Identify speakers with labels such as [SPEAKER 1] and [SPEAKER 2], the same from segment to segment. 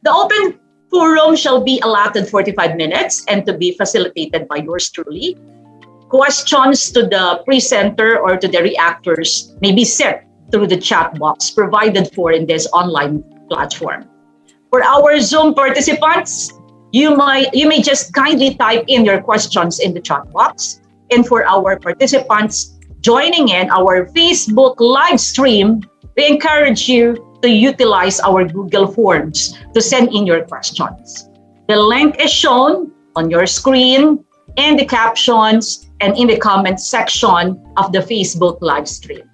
[SPEAKER 1] The open forum shall be allotted 45 minutes and to be facilitated by yours truly. Questions to the presenter or to the reactors may be sent through the chat box provided for in this online platform. For our Zoom participants, you may just kindly type in your questions in the chat box. And for our participants joining in our Facebook live stream, we encourage you to utilize our Google Forms to send in your questions. The link is shown on your screen, in the captions, and in the comment section of the Facebook live stream.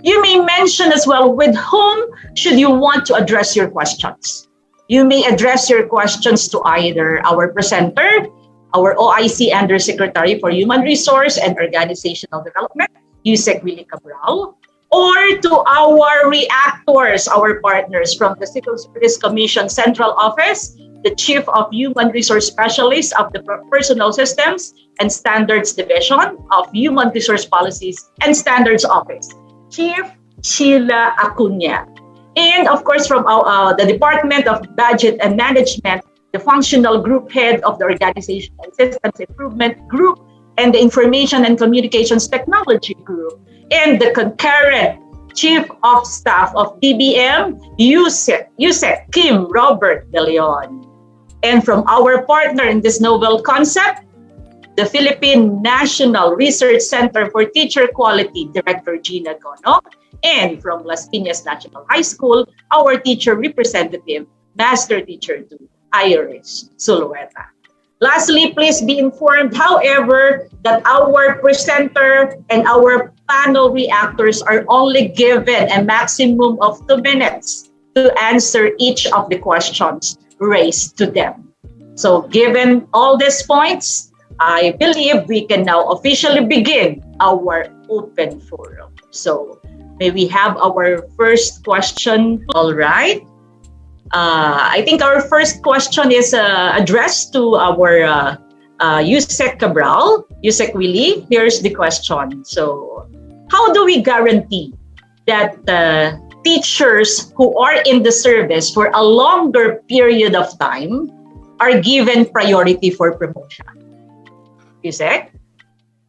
[SPEAKER 1] You may mention as well with whom should you want to address your questions. You may address your questions to either our presenter, our OIC Undersecretary for Human Resource and Organizational Development, Yusek Willie Cabral, or to our reactors, our partners from the Civil Service Commission Central Office, the Chief of Human Resource Specialist of the Personnel Systems and Standards Division of Human Resource Policies and Standards Office, Chief Sheila Acuña. And of course, from the Department of Budget and Management, the Functional Group Head of the Organization and Systems Improvement Group, and the Information and Communications Technology Group, and the concurrent Chief of Staff of DBM, Yusek Kim Robert De Leon. And from our partner in this novel concept, the Philippine National Research Center for Teacher Quality, Director Gina Gono, and from Las Piñas National High School, our teacher representative, Master Teacher 2, Iris Zulueta. Lastly, please be informed, however, that our presenter and our panel reactors are only given a maximum of 2 minutes to answer each of the questions raised to them. So given all these points, I believe we can now officially begin our open forum. So may we have our first question? All right. I think our first question is addressed to our Yusek Cabral, Yusek Willie. Here's the question. So, how do we guarantee that teachers who are in the service for a longer period of time are given priority for promotion? Yusek?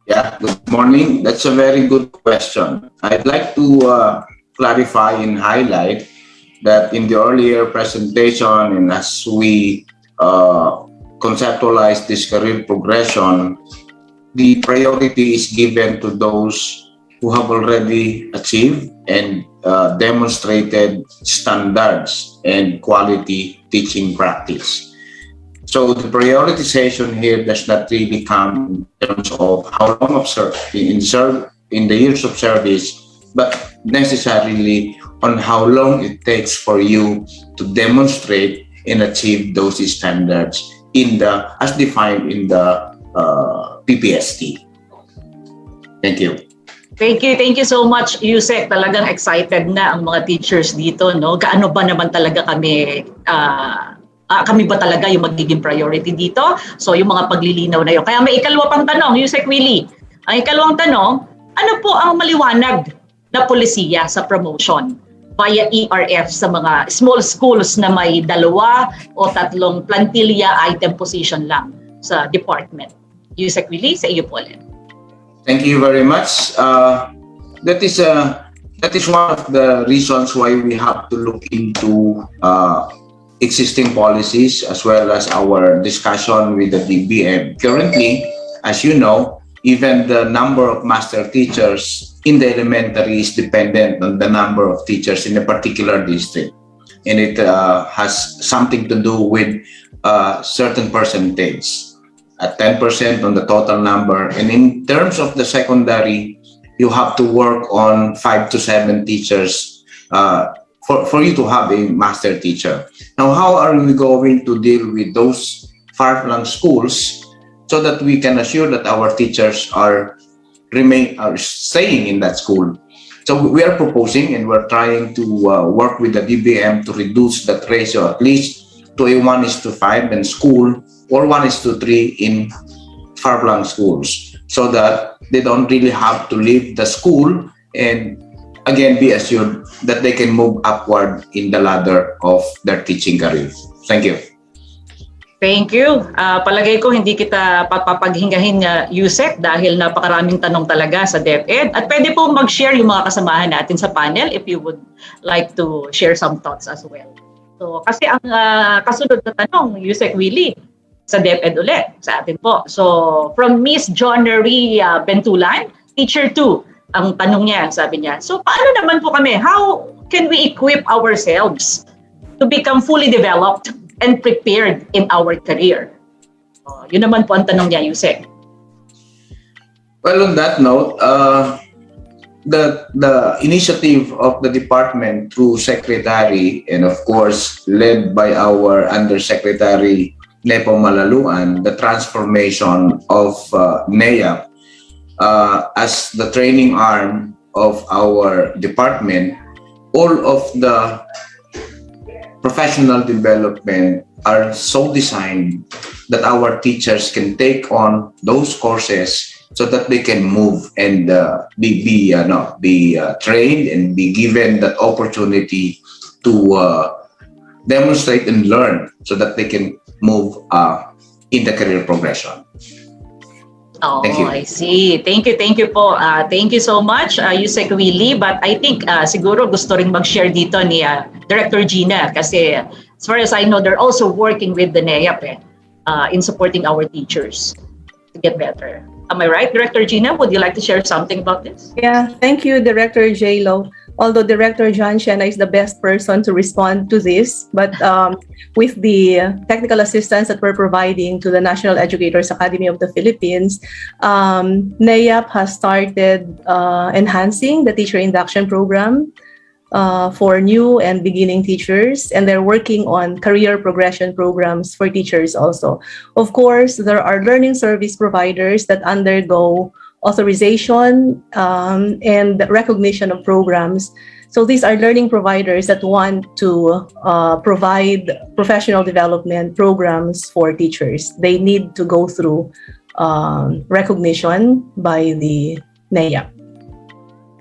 [SPEAKER 2] Yeah, good morning. That's a very good question. I'd like to clarify and highlight that in the earlier presentation and as we conceptualize this career progression, the priority is given to those who have already achieved and demonstrated standards and quality teaching practice. So the prioritization here does not really come in terms of how long in the years of service, but necessarily on how long it takes for you to demonstrate and achieve those standards as defined in the PPST. Thank you.
[SPEAKER 1] Thank you so much, Yusek. Talagang excited na ang mga teachers dito, no? Gaano ba naman talaga kami ba talaga yung magiging priority dito? So yung mga paglilinaw na yun. Kaya may ikalawa pang tanong, Yusek Willie. Ang ikalawang tanong, ano po ang maliwanag na polisiya sa promotion via ERF sa mga small schools na may 2 o 3 plantilla item position lang sa department? Yusek Willie, sa iyo po ulit.
[SPEAKER 2] Thank you very much. That is one of the reasons why we have to look into existing policies as well as our discussion with the DBM. Currently, as you know, even the number of master teachers in the elementary is dependent on the number of teachers in a particular district. And it has something to do with a certain percentage, at 10% on the total number. And in terms of the secondary, you have to work on 5 to 7 teachers for you to have a master teacher. Now, how are we going to deal with those far-flung schools so that we can assure that our teachers are staying in that school? So we are proposing and we're trying to work with the DBM to reduce that ratio at least to a 1:5 in school or 1:3 in far-flung schools, so that they don't really have to leave the school and again, be assured that they can move upward in the ladder of their teaching career. Thank you.
[SPEAKER 1] Thank you. Palagay ko hindi kita papapaghingahin Yusek dahil napakaraming tanong talaga sa DepEd. At pwede po mag-share yung mga kasamahan natin sa panel if you would like to share some thoughts as well. So, kasi ang kasunod na tanong, Yusek Willie, sa DepEd ulit, sa atin po. So, from Miss Johnnery Bentulan, Teacher 2, ang tanong niya, sabi niya, so paano naman po kami? How can we equip ourselves to become fully developed and prepared in our career? Yun naman po ang tanong niya, Yusek.
[SPEAKER 2] Well, on that note, the initiative of the department through Secretary and of course led by our Undersecretary Nepo Malaluan, the transformation of NEA as the training arm of our department, all of the professional development are so designed that our teachers can take on those courses so that they can move and be trained and be given that opportunity to demonstrate and learn so that they can move in the career progression.
[SPEAKER 1] Oh,
[SPEAKER 2] Thank you.
[SPEAKER 1] I see. Thank you po. Thank you so much, Yusek Willie. But I think siguro gusto rin mag-share dito ni Director Gina kasi as far as I know, they're also working with the NEAP in supporting our teachers to get better. Am I right, Director Gina? Would you like to share something about this?
[SPEAKER 3] Yeah, thank you, Director J-Lo. Although Director John Shena is the best person to respond to this, but with the technical assistance that we're providing to the National Educators Academy of the Philippines, NEAP has started enhancing the teacher induction program for new and beginning teachers, and they're working on career progression programs for teachers also. Of course, there are learning service providers that undergo authorization and recognition of programs. So these are learning providers that want to provide professional development programs for teachers. They need to go through recognition by the NEA.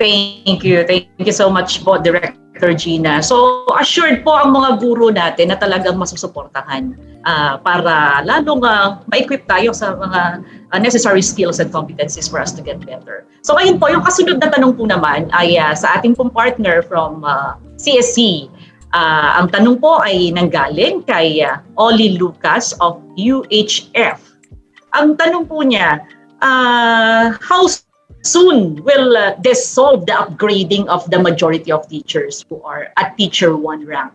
[SPEAKER 1] Thank you. Thank you so much po, Director Gina. So, assured po ang mga guro natin na talagang masusuportahan para lalong ma-equip tayo sa mga necessary skills and competencies for us to get better. So, ngayon po, yung kasunod na tanong po naman ay sa ating pong partner from CSC. Ang tanong po ay nanggaling kay Oli Lucas of UHF. Ang tanong po niya, how soon will this solve the upgrading of the majority of teachers who are at Teacher 1 rank?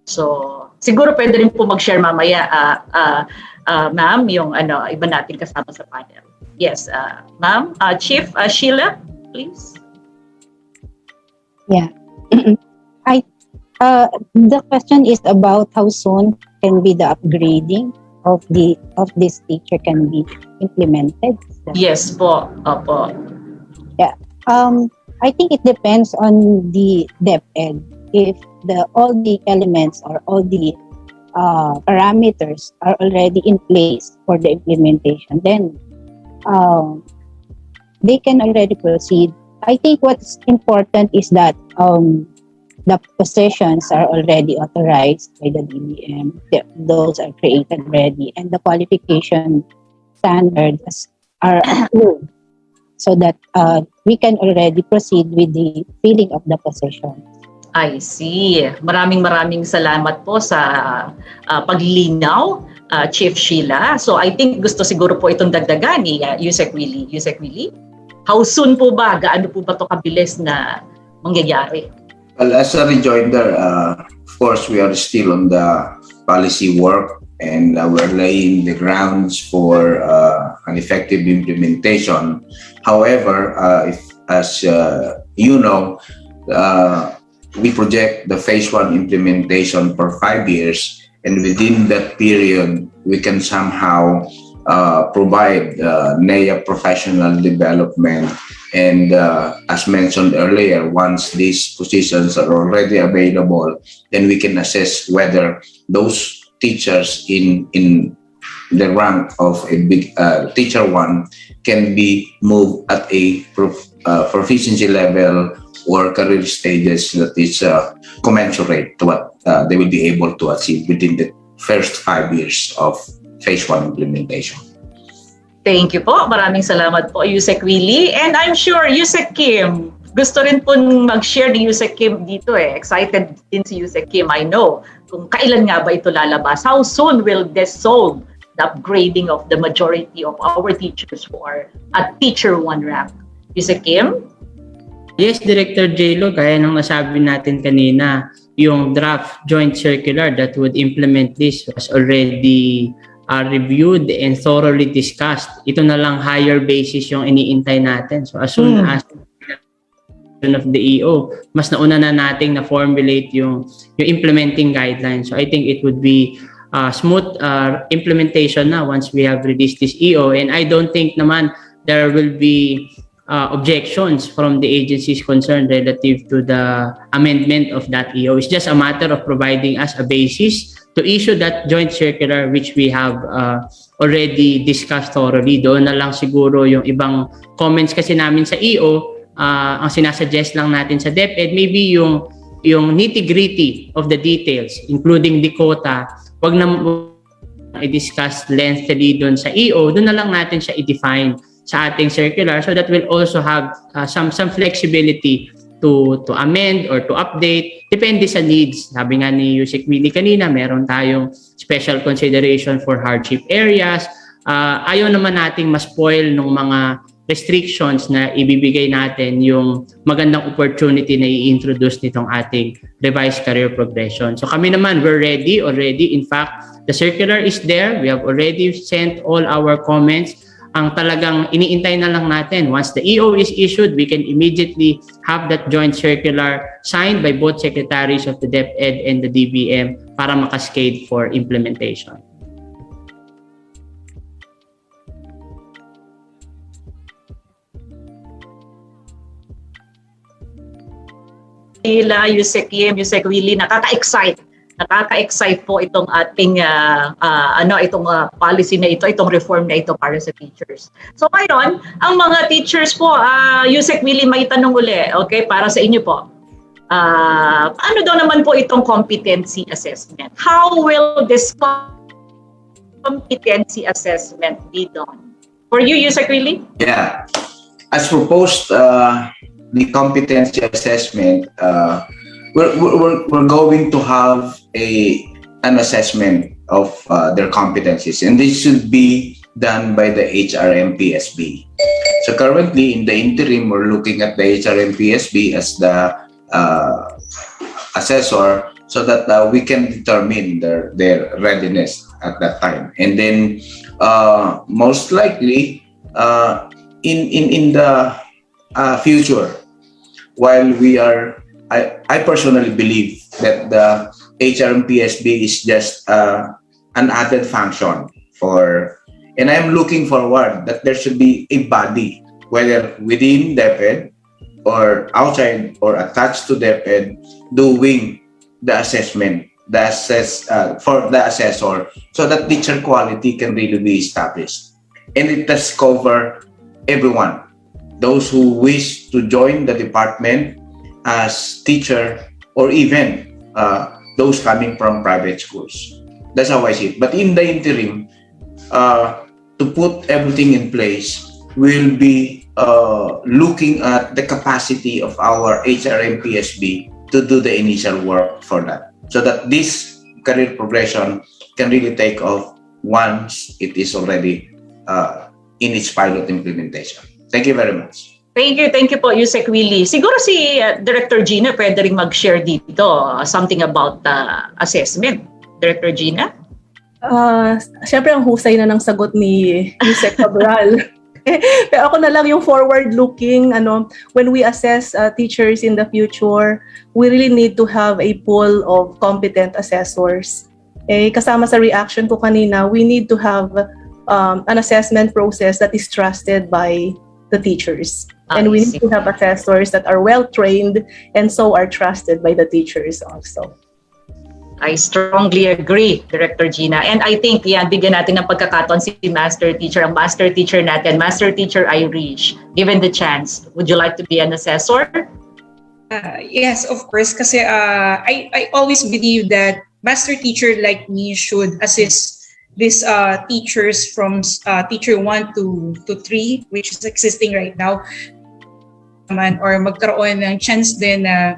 [SPEAKER 1] So, siguro pwede rin po mag-share mamaya, ma'am, yung iba natin kasama sa panel. Yes, ma'am, Chief Sheila, please.
[SPEAKER 4] Yeah. The question is about how soon can be the upgrading of this teacher can be implemented.
[SPEAKER 1] Yes po, opo.
[SPEAKER 4] Yeah. I think it depends on the DepEd. If all the elements or all the parameters are already in place for the implementation, then they can already proceed. I think what's important is that the positions are already authorized by the DBM. Those are created already, and the qualification standards are approved so that we can already proceed with the filling of the position.
[SPEAKER 1] I see. Maraming salamat po sa paglilinaw, Chief Sheila. So I think gusto siguro po itong dagdagan ni Yusek Willie. Yusek Willie, how soon po ba? Gaano po ba ito kabilis na mangyayari?
[SPEAKER 2] Well, as a rejoinder, of course, we are still on the policy work and we're laying the grounds for an effective implementation. However, as you know, we project the phase 1 implementation for 5 years, and within that period, we can somehow provide NEA professional development. And as mentioned earlier, once these positions are already available, then we can assess whether those teachers in the rank of a big Teacher 1 can be moved at a proficiency level or career stages that is commensurate to what they will be able to achieve within the first 5 years of phase 1 implementation.
[SPEAKER 1] Thank you po. Maraming salamat po, Yusek Willie. And I'm sure Yusek Kim, gusto rin po mag-share ni Yusek Kim dito eh. Excited din si Yusek Kim, I know. Kung kailan nga ba ito lalabas? How soon will this solve the upgrading of the majority of our teachers who are at Teacher 1 rank? Yusek Kim?
[SPEAKER 5] Yes, Director J-Lo, gaya ng nasabi natin kanina, yung draft joint circular that would implement this was already reviewed and thoroughly discussed. Ito na lang higher basis yung iniintay natin. So as soon as of the EO, mas nauna na nating na-formulate yung implementing guidelines. So I think it would be smooth implementation na once we have released this EO. And I don't think naman there will be objections from the agencies concerned relative to the amendment of that EO. It's just a matter of providing us a basis to issue that joint circular which we have already discussed thoroughly. Doon na lang siguro yung ibang comments kasi namin sa EO, ang sinasuggest lang natin sa DepEd, maybe yung nitty-gritty of the details, including the quota, wag na i-discuss lengthily doon sa EO, doon na lang natin siya i-define sa ating circular so that we'll also have some flexibility to amend or to update, depende sa needs. Sabi nga ni Yusek Willie kanina, meron tayong special consideration for hardship areas. Ayaw naman nating ma-spoil ng mga restrictions na ibibigay natin yung magandang opportunity na i-introduce nitong ating revised career progression. So kami naman, we're ready already. In fact, the circular is there. We have already sent all our comments. Ang talagang iniintay na lang natin, once the EO is issued, we can immediately have that joint circular signed by both secretaries of the DepEd and the DBM para makascade for implementation.
[SPEAKER 1] Yusek Kim, Yusek Willie, nakaka-excite po itong ating policy na ito, itong reform na ito para sa teachers. So ngayon, ang mga teachers po, Yusek Willie, may tanong uli, okay, para sa inyo po. Ano daw naman po itong competency assessment? How will this competency assessment be done? For you, Yusek Willie?
[SPEAKER 2] Yeah. As proposed, the competency assessment, we're going to have an assessment of their competencies, and this should be done by the HRMPSB. So currently, in the interim, we're looking at the HRMPSB as the assessor, so that we can determine their readiness at that time. And then, most likely, in the future, while we are, I personally believe that the HRMPSB is just an added function for, and I'm looking forward that there should be a body, whether within DepEd or outside or attached to DepEd, doing the assessment, for the assessor, so that teacher quality can really be established. And it does cover everyone, those who wish to join the department as teacher, or even those coming from private schools. That's how I see it. But in the interim, to put everything in place, we'll be looking at the capacity of our HRMPSB to do the initial work for that, so that this career progression can really take off once it is already in its pilot implementation. Thank you very much.
[SPEAKER 1] Thank you po, Yusek Willie. Siguro si Director Gina pwede rin mag-share dito something about assessment. Director Gina?
[SPEAKER 3] Siyempre ang husay na ng sagot ni Yusek Cabral. Pero ako na lang yung forward-looking, when we assess teachers in the future, we really need to have a pool of competent assessors. Kasama sa reaction ko kanina, we need to have an assessment process that is trusted by the teachers. And we need to have assessors that are well-trained and so are trusted by the teachers also.
[SPEAKER 1] I strongly agree, Director Gina. And I think, bigyan natin ng pagkakataon si Master Teacher, ang Master Teacher natin, Master Teacher Irish. Given the chance, would you like to be an assessor?
[SPEAKER 6] Yes, of course. Kasi I always believe that master teacher like me should assist these teachers from teacher 1 to 3, which is existing right now, or magkaroon ng chance din na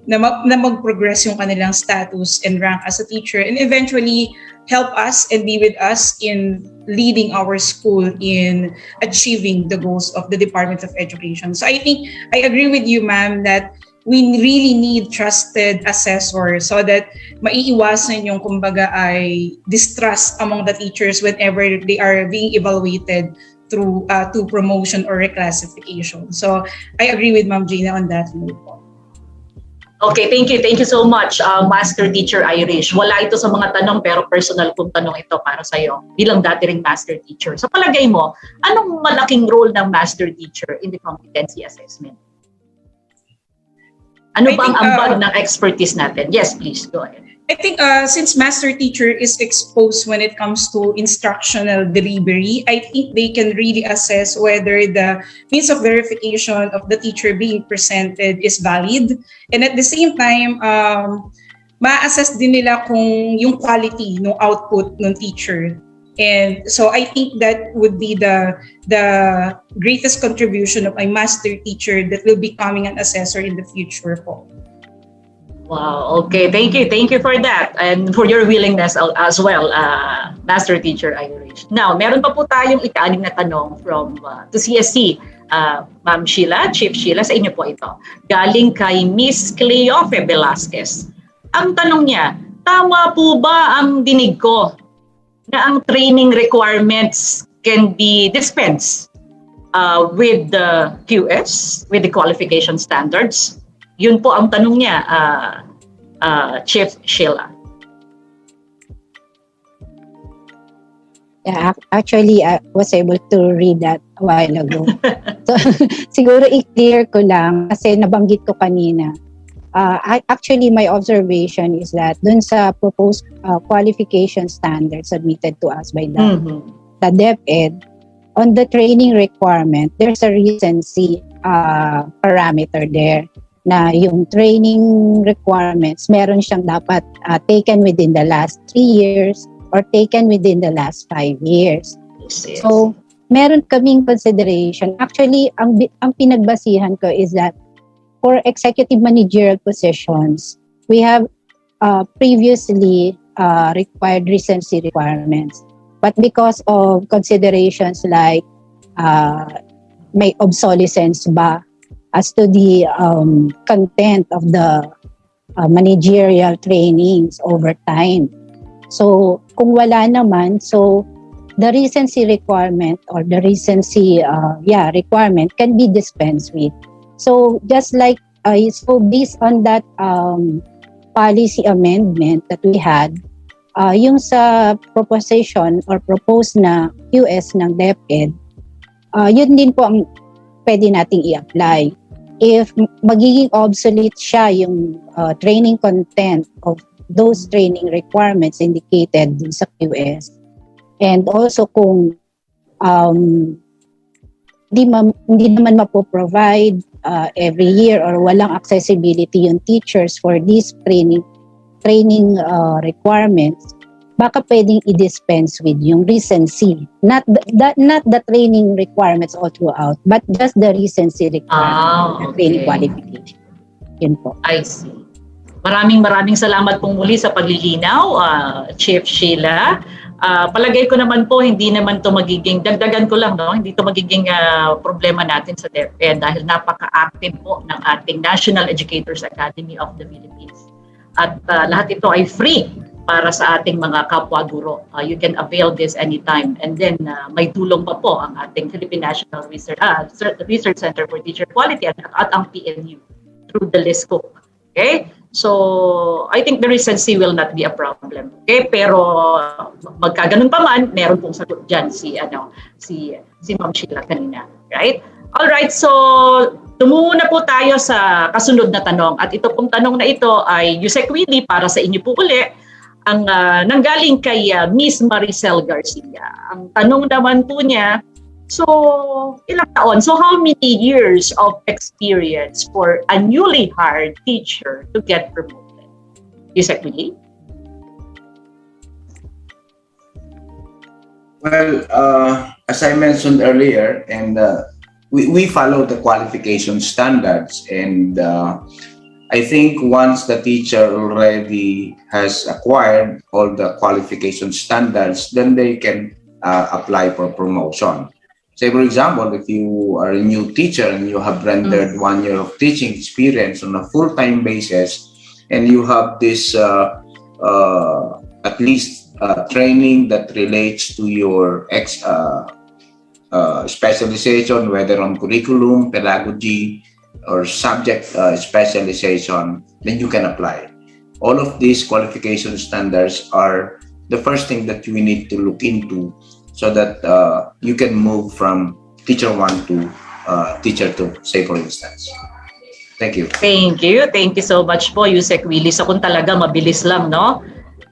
[SPEAKER 6] mag-progress yung kanilang status and rank as a teacher, and eventually help us and be with us in leading our school in achieving the goals of the Department of Education. So I think I agree with you, ma'am, that we really need trusted assessors so that maiiwasan yung kumbaga ay distrust among the teachers whenever they are being evaluated through to promotion or reclassification. So I agree with Ma'am Gina on that note po.
[SPEAKER 1] Okay, thank you. Thank you so much, Master Teacher Irish. Wala ito sa mga tanong pero personal kong tanong ito para sa'yo bilang dati ring Master Teacher. Sa palagay mo, anong malaking role ng Master Teacher in the Competency Assessment? Ano bang ambag ng expertise natin? Yes, please, go ahead.
[SPEAKER 6] I think since master teacher is exposed when it comes to instructional delivery, I think they can really assess whether the means of verification of the teacher being presented is valid. And at the same time, ma-assess din nila kung yung quality ng output ng teacher. And so I think that would be the greatest contribution of a master teacher that will be becoming an assessor in the future po.
[SPEAKER 1] Wow, okay. Thank you. Thank you for that and for your willingness as well, Master Teacher Irish. Now, meron pa po tayong ika-anim na tanong from to CSC. Ma'am Sheila, Chief Sheila, sa inyo po ito. Galing kay Miss Cleofe Velasquez. Ang tanong niya, tama po ba ang dinig ko na ang training requirements can be dispensed with the QS, with the Qualification Standards? Yun po ang tanong niya, Chief Sheila.
[SPEAKER 4] Yeah, actually, I was able to read that a while ago. So, siguro i-clear ko lang kasi nabanggit ko kanina. Actually, my observation is that dun sa proposed qualification standards submitted to us by the DepEd, on the training requirement, there's a recency parameter there. Na yung training requirements, meron siyang dapat taken within the last 3 years or taken within the last 5 years.
[SPEAKER 1] Yes.
[SPEAKER 4] So, meron kaming consideration. Actually, ang pinagbasihan ko is that for executive managerial positions, we have previously required recency requirements. But because of considerations like may obsolescence ba as to the content of the managerial trainings over time. So, kung wala naman, so the recency requirement or the recency requirement can be dispensed with. So, just like, so based on that policy amendment that we had, yung sa proposition or proposed na QS ng DepEd, yun din po ang pwede nating i-apply. If magiging obsolete siya yung training content of those training requirements indicated dun sa QS, and also kung hindi naman mapoprovide every year or walang accessibility yung teachers for these training requirements, baka pwedeng i-dispense with yung recency. Not the training requirements all throughout, but just the recency requirement, the training qualification. Yun po.
[SPEAKER 1] I see. Maraming salamat pong muli sa paglilinaw, Chief Sheila. Palagay ko naman po, hindi naman to magiging, dagdagan ko lang, no? Hindi to magiging problema natin sa DepEd dahil napaka-active po ng ating National Educators Academy of the Philippines. At lahat ito ay free para sa ating mga kapwa-guro. You can avail this anytime. And then, may tulong pa po ang ating Philippine National Research Center for Teacher Quality at ang PNU through the LISCO. Okay? So, I think the recency will not be a problem. Okay? Pero, magkaganon pa man, meron pong sagot dyan si Ma'am Sheila kanina. Right? Alright, so, tumungo na po tayo sa kasunod na tanong. At ito pong tanong na ito ay Yusek Willie para sa inyo po uli. Ang nanggaling kay Miss Maricel Garcia. Ang tanong naman po niya, So, ilang taon? So, how many years of experience for a newly hired teacher to get promoted? Yusek Willie?
[SPEAKER 2] Well, as I mentioned earlier, and we follow the qualification standards, and I think once the teacher already has acquired all the qualification standards, then they can apply for promotion. Say, for example, if you are a new teacher and you have rendered 1 year of teaching experience on a full-time basis, and you have this at least training that relates to your specialization, whether on curriculum, pedagogy, or subject specialization, then you can apply. All of these qualification standards are the first thing that we need to look into so that you can move from teacher 1 to teacher 2, say for instance. Thank you.
[SPEAKER 1] Thank you. Thank you so much po, Yusek Willie. So kung talaga mabilis lang, no?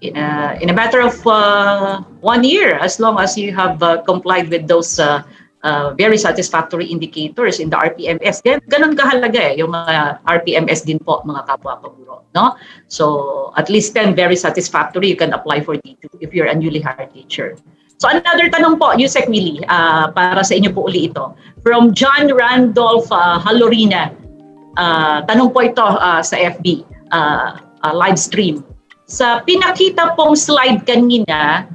[SPEAKER 1] In a matter of 1 year, as long as you have complied with those very satisfactory indicators in the RPMS. Ganun kahalaga yung mga RPMS din po, mga kapwa paguro, no? So, at least 10 very satisfactory, you can apply for D2 if you're a newly hired teacher. So, another tanong po, Yusek Willie, para sa inyo po uli ito. From John Randolph Halorina. Tanong po ito sa FB, live stream. Sa pinakita pong slide kanina,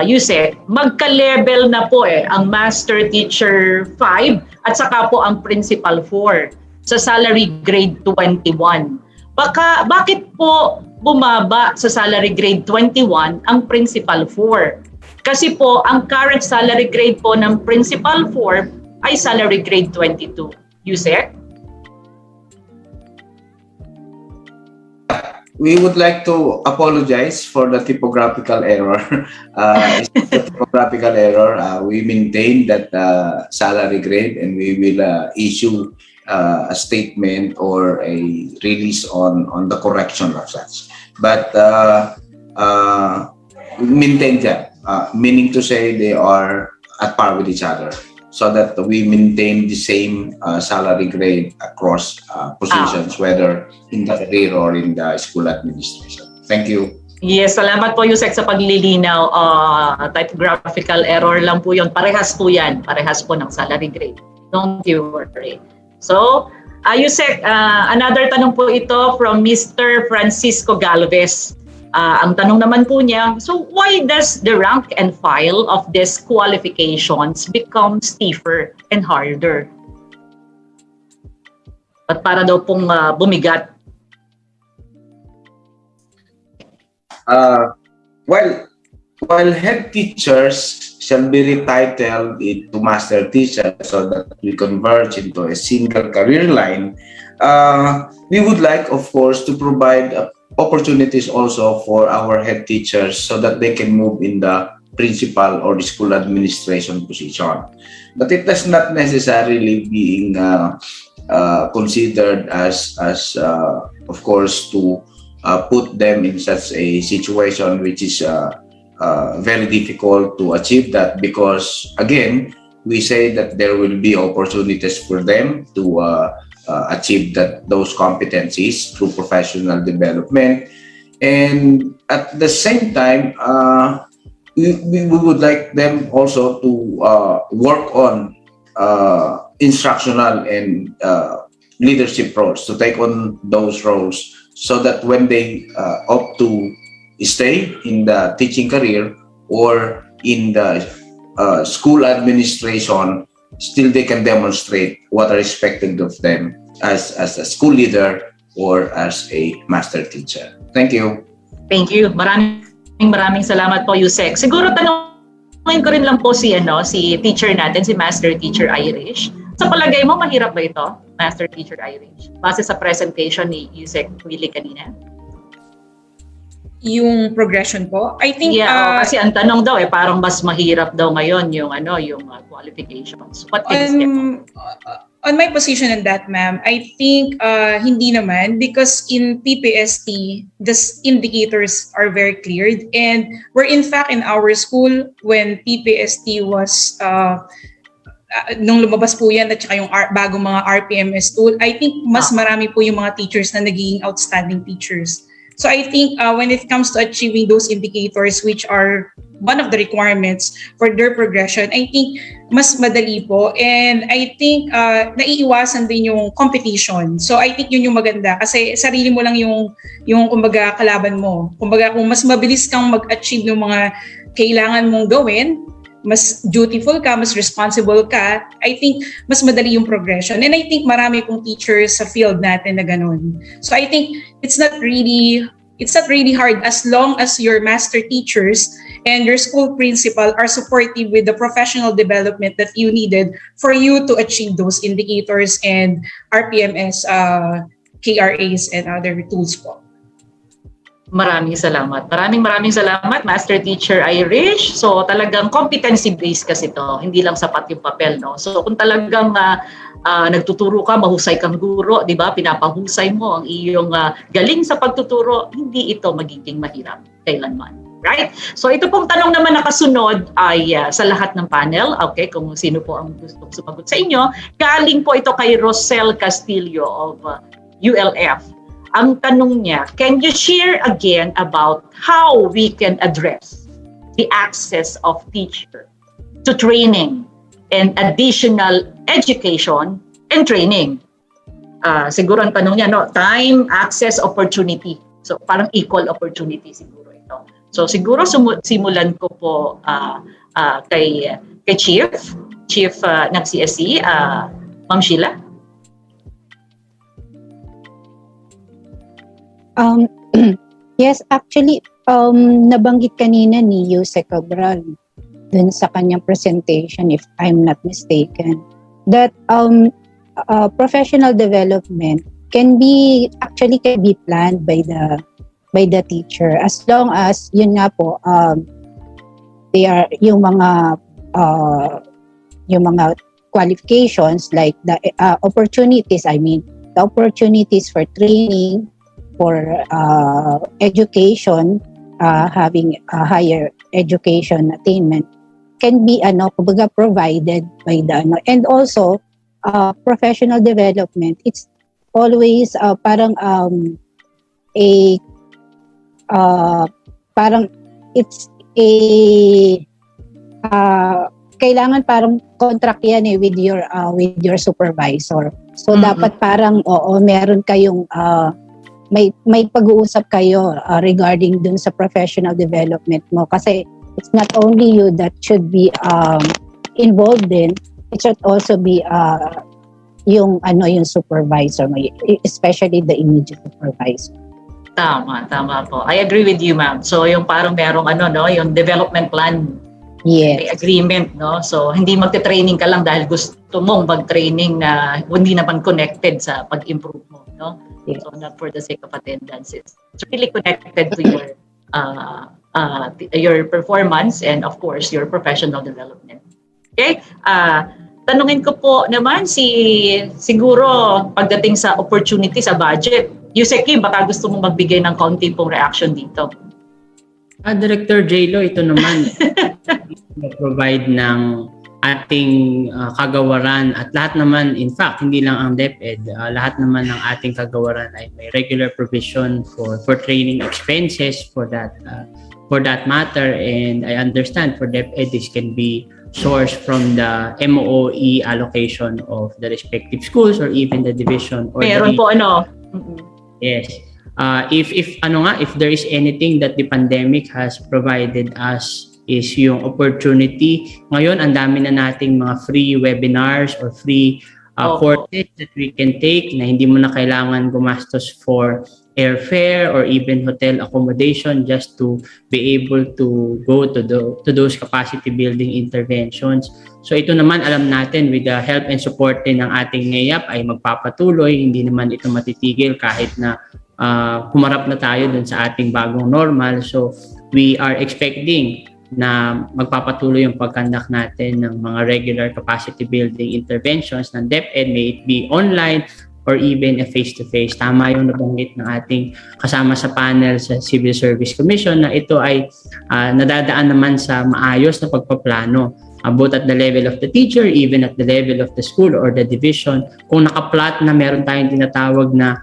[SPEAKER 1] Yusek, magka-level na po ang Master Teacher 5 at saka po ang Principal 4 sa salary grade 21. Bakit po bumaba sa salary grade 21 ang Principal 4? Kasi po, ang current salary grade po ng Principal 4 ay salary grade 22. Yusek?
[SPEAKER 2] We would like to apologize for the typographical error. It's a typographical error. We maintain that salary grade, and we will issue a statement or a release on the correction of such. But maintain that, meaning to say they are at par with each other, so that we maintain the same salary grade across positions, whether in the career or in the school administration. Thank you.
[SPEAKER 1] Yes, salamat po Yusek sa paglilinaw. Typographical error lang po yun. Parehas po yan. Parehas po ng salary grade. Don't you worry. So, Yusek, another tanong po ito from Mr. Francisco Galvez. Ang tanong naman po niya, so why does the rank and file of these qualifications become stiffer and harder? At para daw pong bumigat?
[SPEAKER 2] While head teachers shall be retitled to master teacher so that we converge into a single career line, we would like, of course, to provide opportunities also for our head teachers so that they can move in the principal or the school administration position. But it does not necessarily being considered as of course, to put them in such a situation which is very difficult to achieve that, because again, we say that there will be opportunities for them to achieve those competencies through professional development. And at the same time, we would like them also to work on instructional and leadership roles, to take on those roles, so that when they opt to stay in the teaching career or in the school administration, still they can demonstrate what are expected of them as a school leader or as a master teacher. Thank you.
[SPEAKER 1] Thank you. Maraming salamat po, Yusek. Siguro tanongin ko rin lang po si teacher natin, si Master Teacher Irish. Sa palagay mo, mahirap ba ito, Master Teacher Irish? Base sa presentation ni Yusek Willie kanina?
[SPEAKER 6] Yung progression po, I think
[SPEAKER 1] kasi ang tanong daw parang mas mahirap daw ngayon yung qualifications. What is it?
[SPEAKER 6] On my position on that, ma'am, I think hindi naman, because in PPST the indicators are very clear, and we're in fact in our school when PPST was nung lumabas po yan at saka yung bagong mga RPMS tool, I think mas marami po yung mga teachers na nagiging outstanding teachers. So I think when it comes to achieving those indicators, which are one of the requirements for their progression, I think mas madali po. And I think naiiwasan din yung competition. So I think yun yung maganda kasi sarili mo lang yung kumbaga kalaban mo. Kumbaga kung mas mabilis kang mag-achieve ng mga kailangan mong gawin, mas dutiful ka, mas responsible ka, I think mas madali yung progression. And I think marami pong teachers sa field natin na ganun. So I think it's not really hard as long as your master teachers and your school principal are supportive with the professional development that you needed for you to achieve those indicators and RPMS, KRAs, and other tools po.
[SPEAKER 1] Maraming salamat. Maraming salamat, Master Teacher Irish. So talagang competency-based kasi to, hindi lang sapat yung papel, no? So kung talagang nagtuturo ka, mahusay kang guro, di ba? Pinapahusay mo ang iyong galing sa pagtuturo, hindi ito magiging mahirap kailanman. Right? So ito pong tanong naman nakasunod ay sa lahat ng panel, okay, kung sino po ang gustong sumagot sa inyo. Galing po ito kay Rosel Castillo of ULF. Ang tanong niya, can you share again about how we can address the access of teacher to training and additional education and training? Siguro ang tanong niya, no, time, access, opportunity. So parang equal opportunity siguro ito. So siguro simulan ko po kay Chief ng CSC, Ma'am Sheila.
[SPEAKER 4] Yes, actually, nabanggit kanina ni Yuse Cabral dun sa kanyang presentation, if I'm not mistaken, that professional development can be planned by the teacher as long as yun nga po they are yung mga qualifications like the opportunities for training, for education, having a higher education attainment can be provided by the and also professional development. It's always parang it's a kailangan parang contract yan with your supervisor. So dapat parang meron kayong may pag-uusap kayo regarding dun sa professional development mo kasi it's not only you that should be involved in, it should also be yung supervisor mo, especially the immediate supervisor.
[SPEAKER 1] Tama po. I agree with you, ma'am. So yung parang merong yung development plan,
[SPEAKER 4] yes,
[SPEAKER 1] may agreement, no? So hindi magte-training ka lang dahil gusto mong mag-training na hindi naman connected sa pag-improve mo, no?
[SPEAKER 4] Yes.
[SPEAKER 1] So not for the sake of attendance. It's really connected to your performance and of course your professional development. Okay? Tanungin ko po naman siguro pagdating sa opportunity sa budget. Yusek Kim, baka gusto mong magbigay ng kaunti pong reaction dito.
[SPEAKER 5] Director J-Lo, ito naman provide ng ating kagawaran at lahat naman, in fact, hindi lang ang DepEd, lahat naman ng ating kagawaran ay may regular provision for training expenses for that matter, and I understand for DepEd this can be sourced from the MOE allocation of the respective schools or even the division or
[SPEAKER 1] meron po
[SPEAKER 5] Yes. If there is anything that the pandemic has provided us is yung opportunity. Ngayon, ang dami na nating mga free webinars or free courses that we can take na hindi mo na kailangan gumastos for airfare or even hotel accommodation just to be able to go to those capacity building interventions. So ito naman, alam natin with the help and support din ng ating NEAP ay magpapatuloy. Hindi naman ito matitigil kahit na humarap na tayo dun sa ating bagong normal. So we are expecting na magpapatuloy yung pagkandak natin ng mga regular capacity building interventions ng DepEd, may it be online or even a face-to-face. Tama yung nabanggit ng ating kasama sa panel sa Civil Service Commission na ito ay nadadaan naman sa maayos na pagpaplano. both at the level of the teacher, even at the level of the school or the division. Kung naka-plot na meron tayong tinatawag na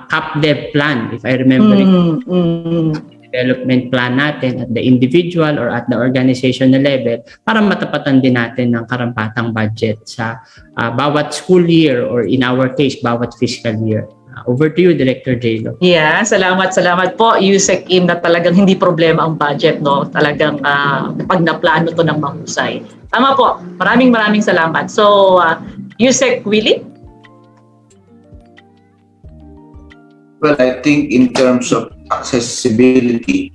[SPEAKER 5] CapDev plan, if I remember it, development plan natin at the individual or at the organizational level para matapatan din natin ng karampatang budget sa bawat school year or in our case, bawat fiscal year. Over to you, Director J-Lo.
[SPEAKER 1] Yeah, salamat po, Yusek Im, na talagang hindi problema ang budget, no? Talagang pag naplano to ng mahusay. Tama po, maraming salamat. So, Yusek Willie?
[SPEAKER 2] Well, I think in terms of accessibility,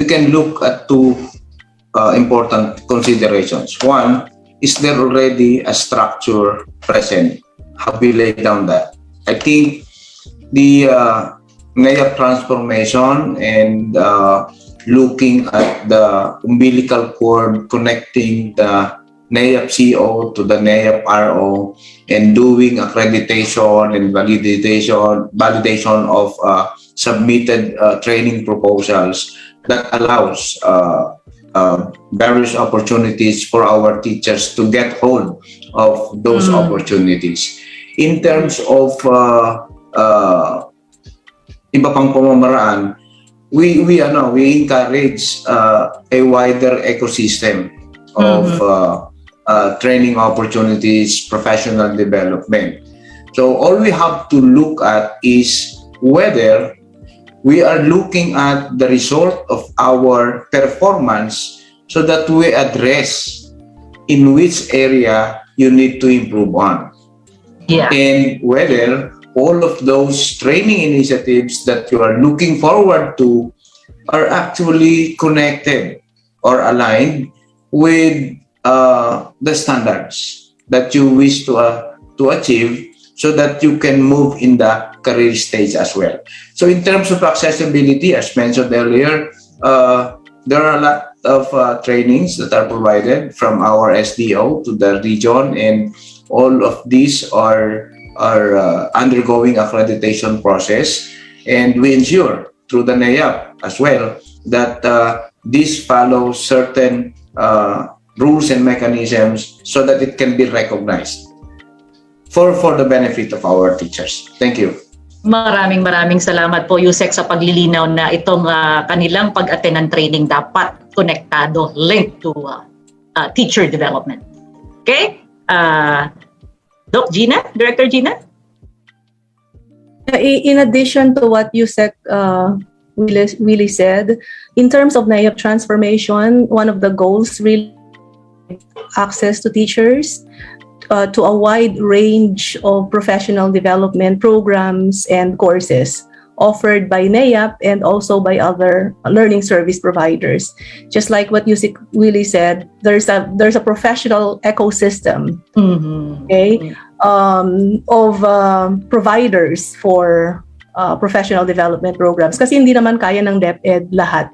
[SPEAKER 2] we can look at two important considerations. One, is there already a structure present? Have we laid down that? I think the NAIAP transformation and looking at the umbilical cord connecting the NAIAP CO to the NAIAP RO and doing accreditation and validation of submitted training proposals that allows various opportunities for our teachers to get hold of those opportunities. In terms of iba pang pamamaraan, we encourage a wider ecosystem of training opportunities, professional development. So all we have to look at is whether we are looking at the result of our performance so that we address in which area you need to improve on.
[SPEAKER 1] Yeah.
[SPEAKER 2] And whether all of those training initiatives that you are looking forward to are actually connected or aligned with the standards that you wish to achieve so that you can move in the career stage as well. So in terms of accessibility, as mentioned earlier, there are a lot of trainings that are provided from our SDO to the region, and all of these are undergoing accreditation process, and we ensure through the NAIAP as well that this follows certain rules and mechanisms so that it can be recognized for the benefit of our teachers. Thank you.
[SPEAKER 1] Maraming salamat po, Yusek, sa paglilinaw na itong kanilang pag-attend ng training dapat konektado, linked to teacher development. Okay? Doc Gina? Director Gina?
[SPEAKER 3] In addition to what Yusek really said, in terms of NAIAP transformation, one of the goals really access to teachers to a wide range of professional development programs and courses offered by NAIAP and also by other learning service providers. Just like what Yusek really said, there's a professional ecosystem, of providers for professional development programs. Kasi hindi naman kaya ng DepEd lahat.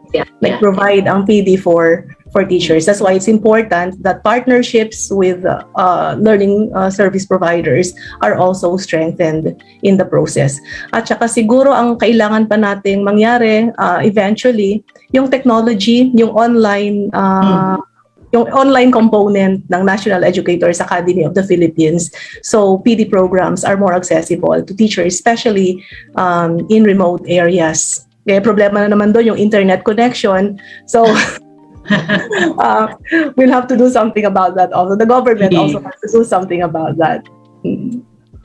[SPEAKER 3] Provide ang PD for teachers. That's why it's important that partnerships with learning service providers are also strengthened in the process. At saka siguro ang kailangan pa nating mangyari eventually, yung technology, yung online component ng National Educators Academy of the Philippines. So PD programs are more accessible to teachers, especially in remote areas. Kaya problema na naman doon yung internet connection. So we'll have to do something about that also. The government also has to do something about that.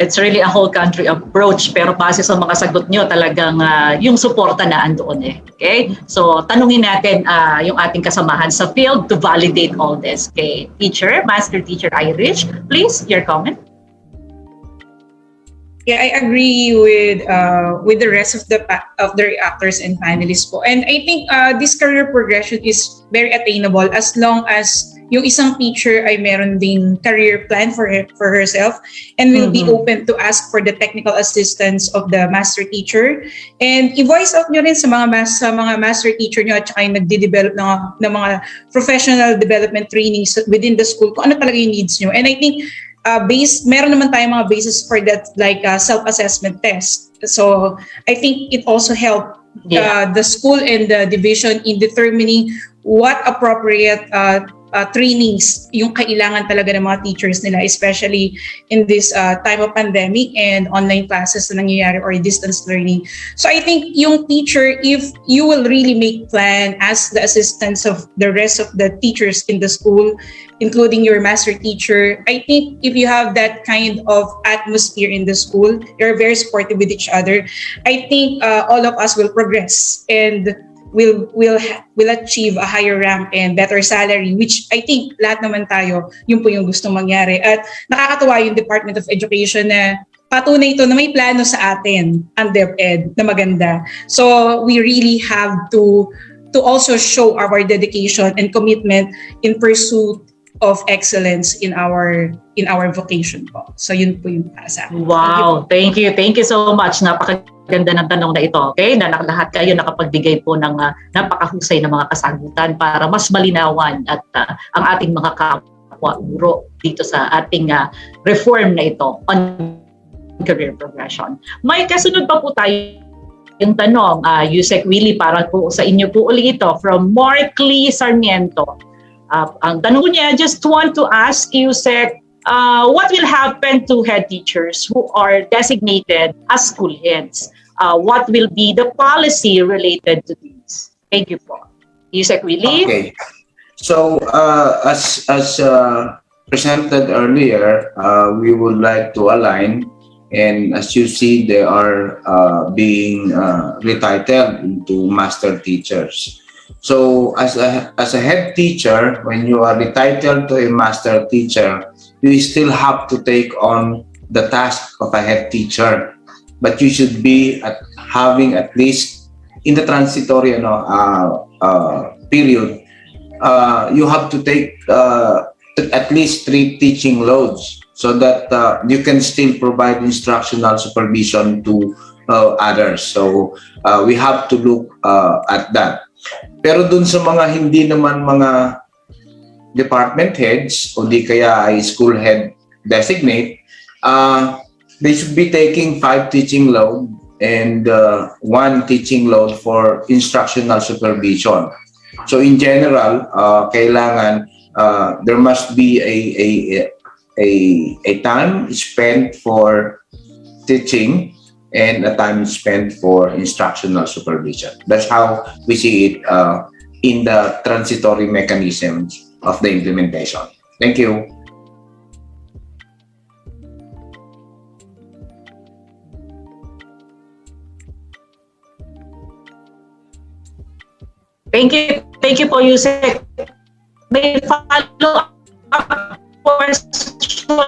[SPEAKER 1] It's really a whole country approach, pero base sa mga sagot nyo, talagang yung suporta na andoon eh. Okay? So tanungin natin yung ating kasamahan sa field to validate all this. Okay? Teacher, Master Teacher Irish, please, your comment.
[SPEAKER 6] Yeah, I agree with the rest of the reactors and panelists po. And I think this career progression is very attainable as long as yung isang teacher ay meron ding career plan for herself and will be open to ask for the technical assistance of the master teacher. And i-voice out nyo rin sa mga master teacher nyo at saka yung nagde-develop ng mga professional development trainings within the school kung ano talaga yung needs nyo. And I think meron naman tayong mga basis for that, like self-assessment test. So I think it also helped the school and the division in determining what appropriate trainings yung kailangan talaga ng mga teachers nila, especially in this time of pandemic and online classes na nangyayari or distance learning. So I think yung teacher, if you will really make plan as the assistants of the rest of the teachers in the school, including your master teacher, I think if you have that kind of atmosphere in the school, you're very supportive with each other, I think all of us will progress and will achieve a higher rank and better salary, which I think lahat naman tayo, yun po yung gustong mangyari. At nakakatuwa yung Department of Education na patunay ito na may plano sa atin ang DepEd na maganda. So we really have to also show our dedication and commitment in pursuit of excellence in our vocation po. So yun po yung sa akin.
[SPEAKER 1] Wow, thank you so much. Napakaganda ng tanong na ito. Okay, na lahat kayo nakapagbigay po ng napakahusay na mga kasagutan para mas malinawan at ang ating mga kapwa guro dito sa ating reform na ito on career progression. May kasunod pa po tayo yung tanong, Yusek Willie, para po sa inyo po ulit ito from Markley Sarmiento. Ang tanong niya, just want to ask you, Sec, what will happen to head teachers who are designated as school heads? What will be the policy related to this? Thank you po. Yusek Willie?
[SPEAKER 2] Okay. So, as presented earlier, we would like to align, and as you see, they are being retitled into master teachers. So as a head teacher, when you are retitled to a master teacher, you still have to take on the task of a head teacher, but you should be having at least in the transitory period, you have to take at least 3 teaching loads so that you can still provide instructional supervision to others. So we have to look at that. Pero dun sa mga hindi naman mga department heads o di kaya ay school head designate, they should be taking 5 teaching load and 1 teaching load for instructional supervision. So in general, kailangan there must be a time spent for teaching and a time spent for instructional supervision. That's how we see it in the transitory mechanisms of the implementation. Thank you.
[SPEAKER 1] Thank you po, Yusek. May follow-up question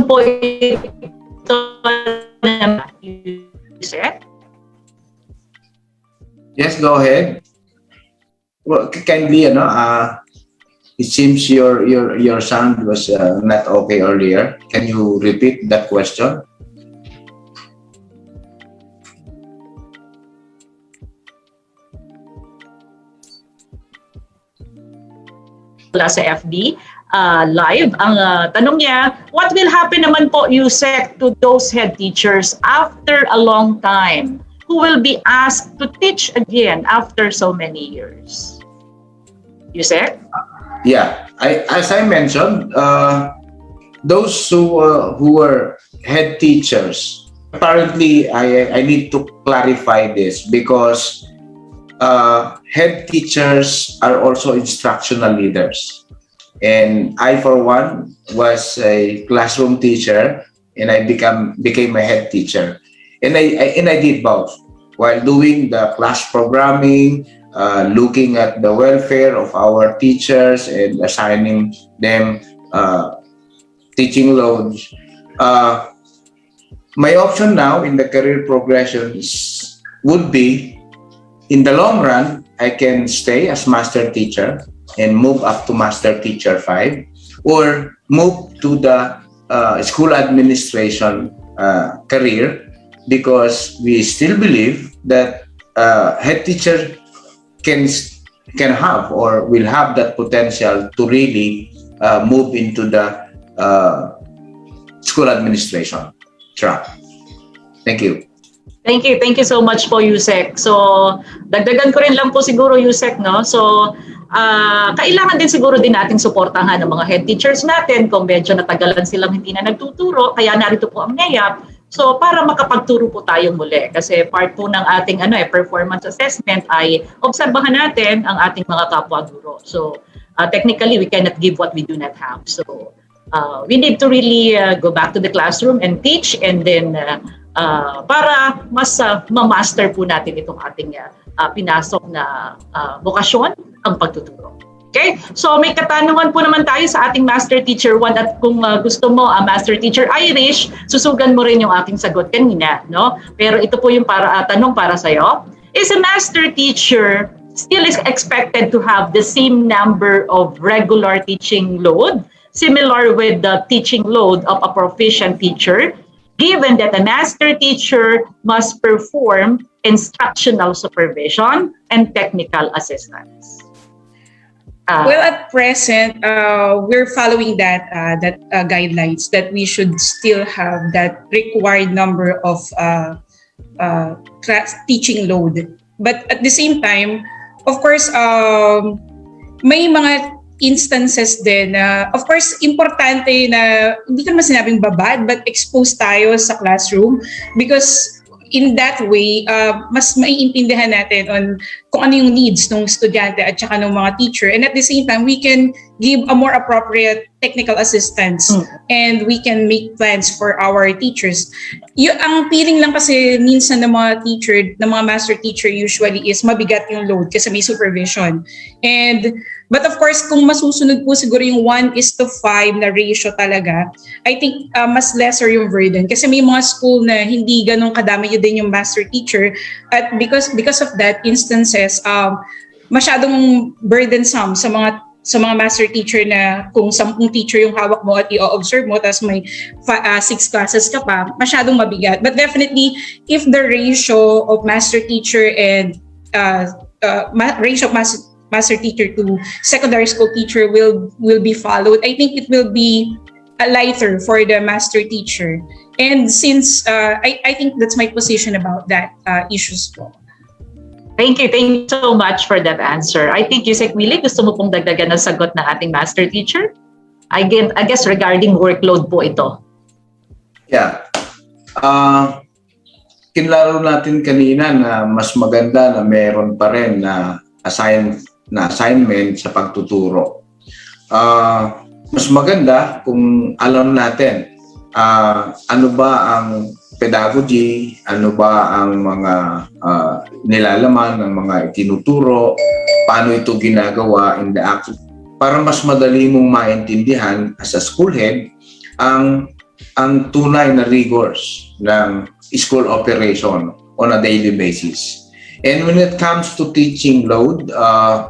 [SPEAKER 1] po ito.
[SPEAKER 2] Yes, go ahead. Well, kindly, it seems your sound was not okay earlier. Can you repeat that question?
[SPEAKER 1] Sa FB live, ang tanong niya, what will happen naman po, Yusek, to those head teachers after a long time who will be asked to teach again after so many years? Yusek?
[SPEAKER 2] Yeah, as I mentioned, those who are head teachers, apparently I need to clarify this because head teachers are also instructional leaders. And I, for one, was a classroom teacher, and I became a head teacher. And I did both while doing the class programming, looking at the welfare of our teachers and assigning them teaching loads. My option now in the career progression would be, in the long run, I can stay as master teacher and move up to master teacher 5, or move to the school administration career, because we still believe that head teacher can have or will have that potential to really move into the school administration track. Thank you.
[SPEAKER 1] Thank you. Thank you so much po, Yusek. So, dagdagan ko rin lang po siguro, Yusek, no? So, kailangan din siguro din nating suportahan ng mga head teachers natin kung medyo natagalan silang hindi na nagtuturo. Kaya narito po ang NEAP. So, para makapagturo po tayo muli. Kasi part po ng ating performance assessment ay obserbahan natin ang ating mga kapwa guro. So, technically, we cannot give what we do not have. So, we need to really go back to the classroom and teach, and then para mas ma-master po natin itong ating pinasok na bokasyon, ang pagtuturo. Okay? So may katanungan po naman tayo sa ating Master Teacher 1, at kung gusto mo, Master Teacher Irish, susugan mo rin yung ating sagot kanina, no? Pero ito po yung tanong para sa'yo. Is a Master Teacher still is expected to have the same number of regular teaching load, similar with the teaching load of a proficient teacher, given that a Master Teacher must perform instructional supervision and technical assistance?
[SPEAKER 6] Well, at present, we're following that guidelines that we should still have that required number of teaching load. But at the same time, of course, may mga instances din na, of course, importante na hindi ko naman sinabing babad, but exposed tayo sa classroom, because in that way, mas maiintindihan natin on kung ano yung needs ng estudyante at saka ng mga teacher. And at the same time, we can give a more appropriate technical assistance and we can make plans for our teachers. Ang feeling lang kasi minsan ng mga teacher, ng mga master teacher usually is mabigat yung load kasi may supervision. But of course, kung masusunod po siguro yung 1:5 na ratio talaga, I think mas lesser yung burden. Kasi may mga school na hindi ganun kadami yun din yung master teacher. At because of that instances, masyadong burdensome sa mga master teacher na kung 10 teacher yung hawak mo at i-observe mo, tapos may 6 classes ka pa, masyadong mabigat. But definitely, if the ratio of master teacher and ratio of master teacher to secondary school teacher will be followed, I think it will be lighter for the master teacher. And since I think that's my position about that issues po.
[SPEAKER 1] Thank you so much for that answer. I think Yusek Willie, gusto mo pong dagdagan ng sagot ng ating master teacher? I guess regarding workload po ito.
[SPEAKER 2] Yeah. Kinlaro natin kanina na mas maganda na meron pa rin na assignment sa pagtuturo. Mas maganda kung alam natin ano ba ang pedagogy, ano ba ang mga nilalaman ng mga itinuturo, paano ito ginagawa in the act, para mas madali mong maintindihan as a school head ang tunay na rigors ng school operation on a daily basis. And when it comes to teaching load,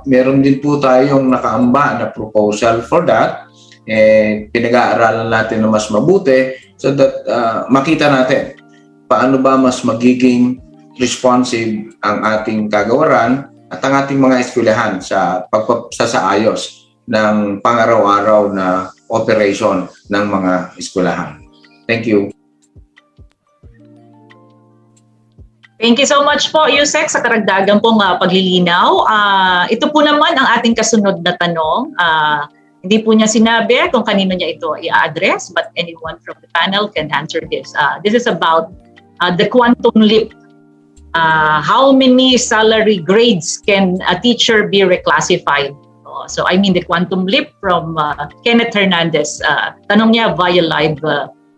[SPEAKER 2] meron din po tayong nakaamba na proposal for that. Pinag-aaralan natin na mas mabuti so that makita natin paano ba mas magiging responsive ang ating kagawaran at ang ating mga eskwelahan sa pagsasaayos ng pang-araw-araw na operation ng mga eskwelahan. Thank you.
[SPEAKER 1] Thank you so much po, Yusek, sa karagdagan pong paglilinaw. Ito po naman ang ating kasunod na tanong. Hindi po niya sinabi kung kanino niya ito i-address, but anyone from the panel can answer this. This is about the quantum leap. How many salary grades can a teacher be reclassified? So I mean the quantum leap from Kenneth Hernandez. Tanong niya via live,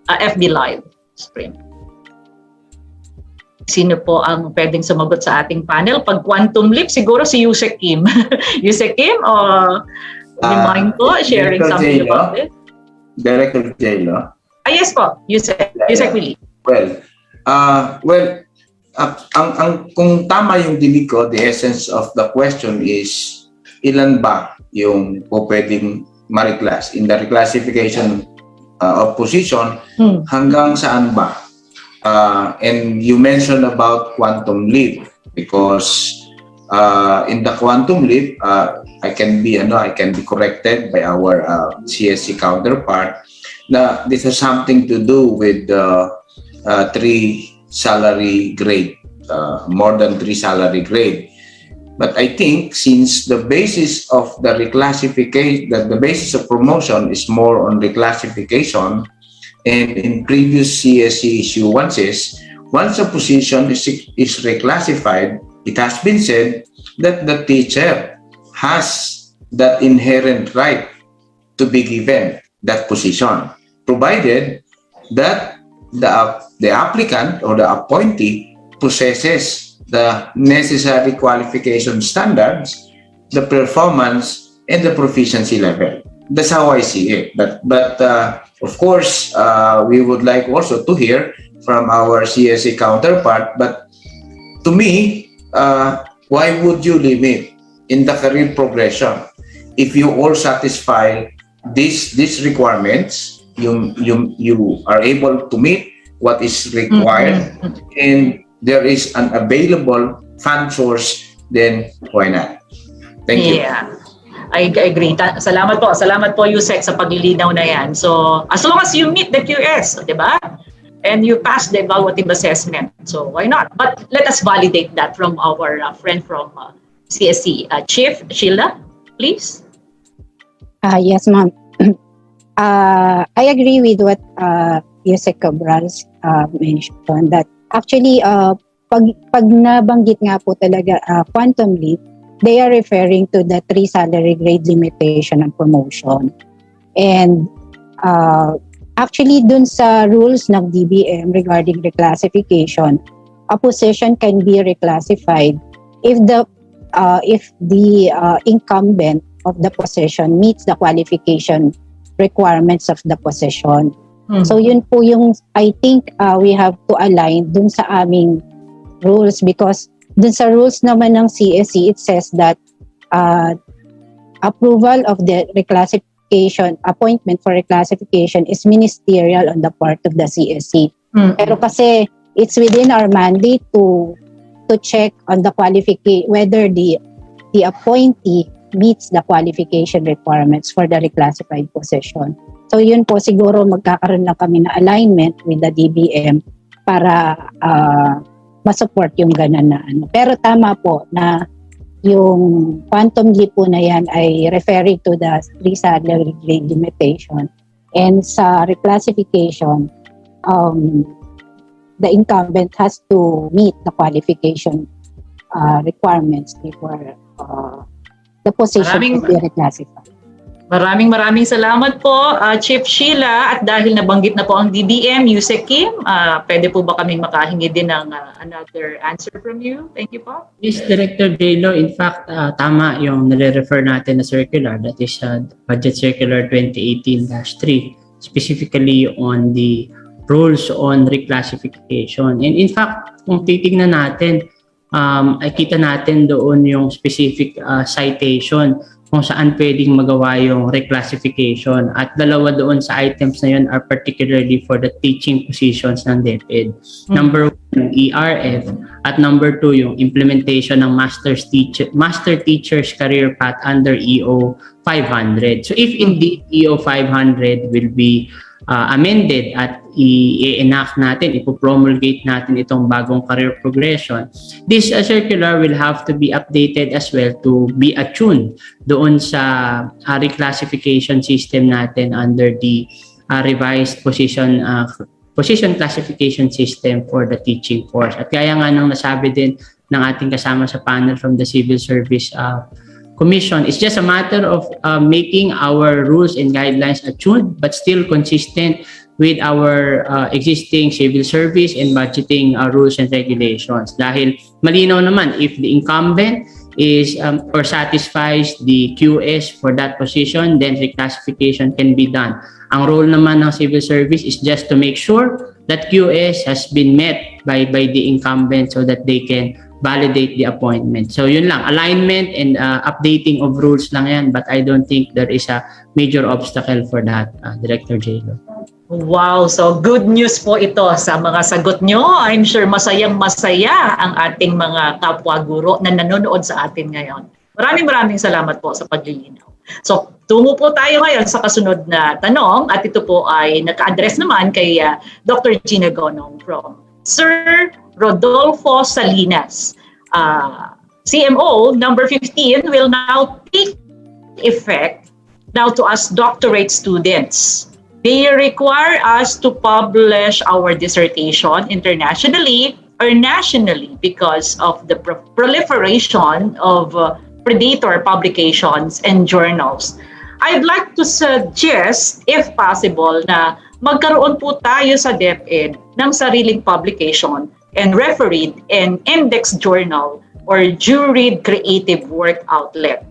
[SPEAKER 1] FB Live stream. Sino po ang pwedeng sumagot sa ating panel? Pag quantum leap, siguro si Yusek Kim. Yusek Kim, o you mind po sharing something about it?
[SPEAKER 2] Director J-Lo?
[SPEAKER 1] Yes po, Yusek Willie.
[SPEAKER 2] Kung tama yung dinig ko, the essence of the question is, ilan ba yung po pwedeng ma-reclass in the reclassification of position, hanggang saan ba? And you mentioned about quantum leap because in the quantum leap, I can be corrected by our CSC counterpart. Na this has something to do with 3 salary grade, more than 3 salary grade. But I think since the basis of the reclassification, the basis of promotion is more on reclassification, and in previous CSC issuances, once a position is reclassified, it has been said that the teacher has that inherent right to be given that position, provided that the applicant or the appointee possesses the necessary qualification standards, the performance, and the proficiency level. That's how I see it. But of course, we would like also to hear from our CSC counterpart. But to me, why would you limit in the career progression if you all satisfy these requirements? You are able to meet what is required, and there is an available fund source, then why not? Thank you.
[SPEAKER 1] Yeah, I agree. Salamat po Yusek sa paglilinaw na yan. So, as long as you meet the QS, di ba? And you pass the evaluative assessment, so why not? But let us validate that from our friend from CSC. Chief Sheila, please.
[SPEAKER 4] Yes, ma'am. I agree with what Yusek Cabral mentioned, that actually, pag nabanggit nga po talaga quantum leap, they are referring to the 3 salary grade limitation and promotion. And actually, dun sa rules ng DBM regarding reclassification, a position can be reclassified if the incumbent of the position meets the qualification requirements of the position. So yun po yung, I think we have to align dun sa aming rules, because dun sa rules naman ng CSC, it says that approval of the reclassification, appointment for reclassification is ministerial on the part of the CSC. Pero kasi it's within our mandate to check on the qualification, whether the appointee meets the qualification requirements for the reclassified position. So yun po, siguro magkakaroon lang kami na alignment with the DBM para masupport yung ganun na ano. Pero tama po na yung quantum leap po na yan ay referring to the 3 salary grade limitation. And sa reclassification, the incumbent has to meet the qualification requirements before the position to be reclassified.
[SPEAKER 1] Maraming salamat po, Chief Sheila. At dahil nabanggit na po ang DBM, Yusek Kim, pwede po ba kaming makahingi din ng another answer from you? Thank you po.
[SPEAKER 5] Yes, Director J-Lo, in fact, tama yung nire-refer natin na circular, that is Budget Circular 2018-3, specifically on the rules on reclassification. And in fact, kung titignan natin, ay kita natin doon yung specific citation kung saan pwedeng magawa yung reclassification. At dalawa doon sa items na yun are particularly for the teaching positions ng DepEd. Number 1, ERF, at number 2, yung implementation ng Master Teacher's Career Path under EO 500. So if indeed EO 500 will be amended at i-enact natin, ipopromulgate natin itong bagong career progression, this circular will have to be updated as well to be attuned doon sa reclassification system natin under the revised position classification system for the teaching force. At kaya nga nang nasabi din ng ating kasama sa panel from the Civil Service Commission, it's just a matter of making our rules and guidelines attuned but still consistent with our existing civil service and budgeting rules and regulations. Dahil malinaw naman, if the incumbent is or satisfies the QS for that position, then reclassification can be done. Ang role naman ng civil service is just to make sure that QS has been met by the incumbent so that they can validate the appointment. So yun lang, alignment and updating of rules lang yan, but I don't think there is a major obstacle for that, Director J-Lo.
[SPEAKER 1] Wow, so good news po ito sa mga sagot nyo. I'm sure masayang-masaya ang ating mga kapwa-guro na nanonood sa atin ngayon. Maraming salamat po sa paglilinaw. So, tungo po tayo ngayon sa kasunod na tanong, at ito po ay naka-address naman kay Dr. Gina Gonong from Sir Rodolfo Salinas. CMO number 15 will now take effect now to us doctorate students. They require us to publish our dissertation internationally or nationally because of the proliferation of predator publications and journals. I'd like to suggest, if possible, na magkaroon po tayo sa DepEd ng sariling publication and refereed and index journal or juried creative work outlet.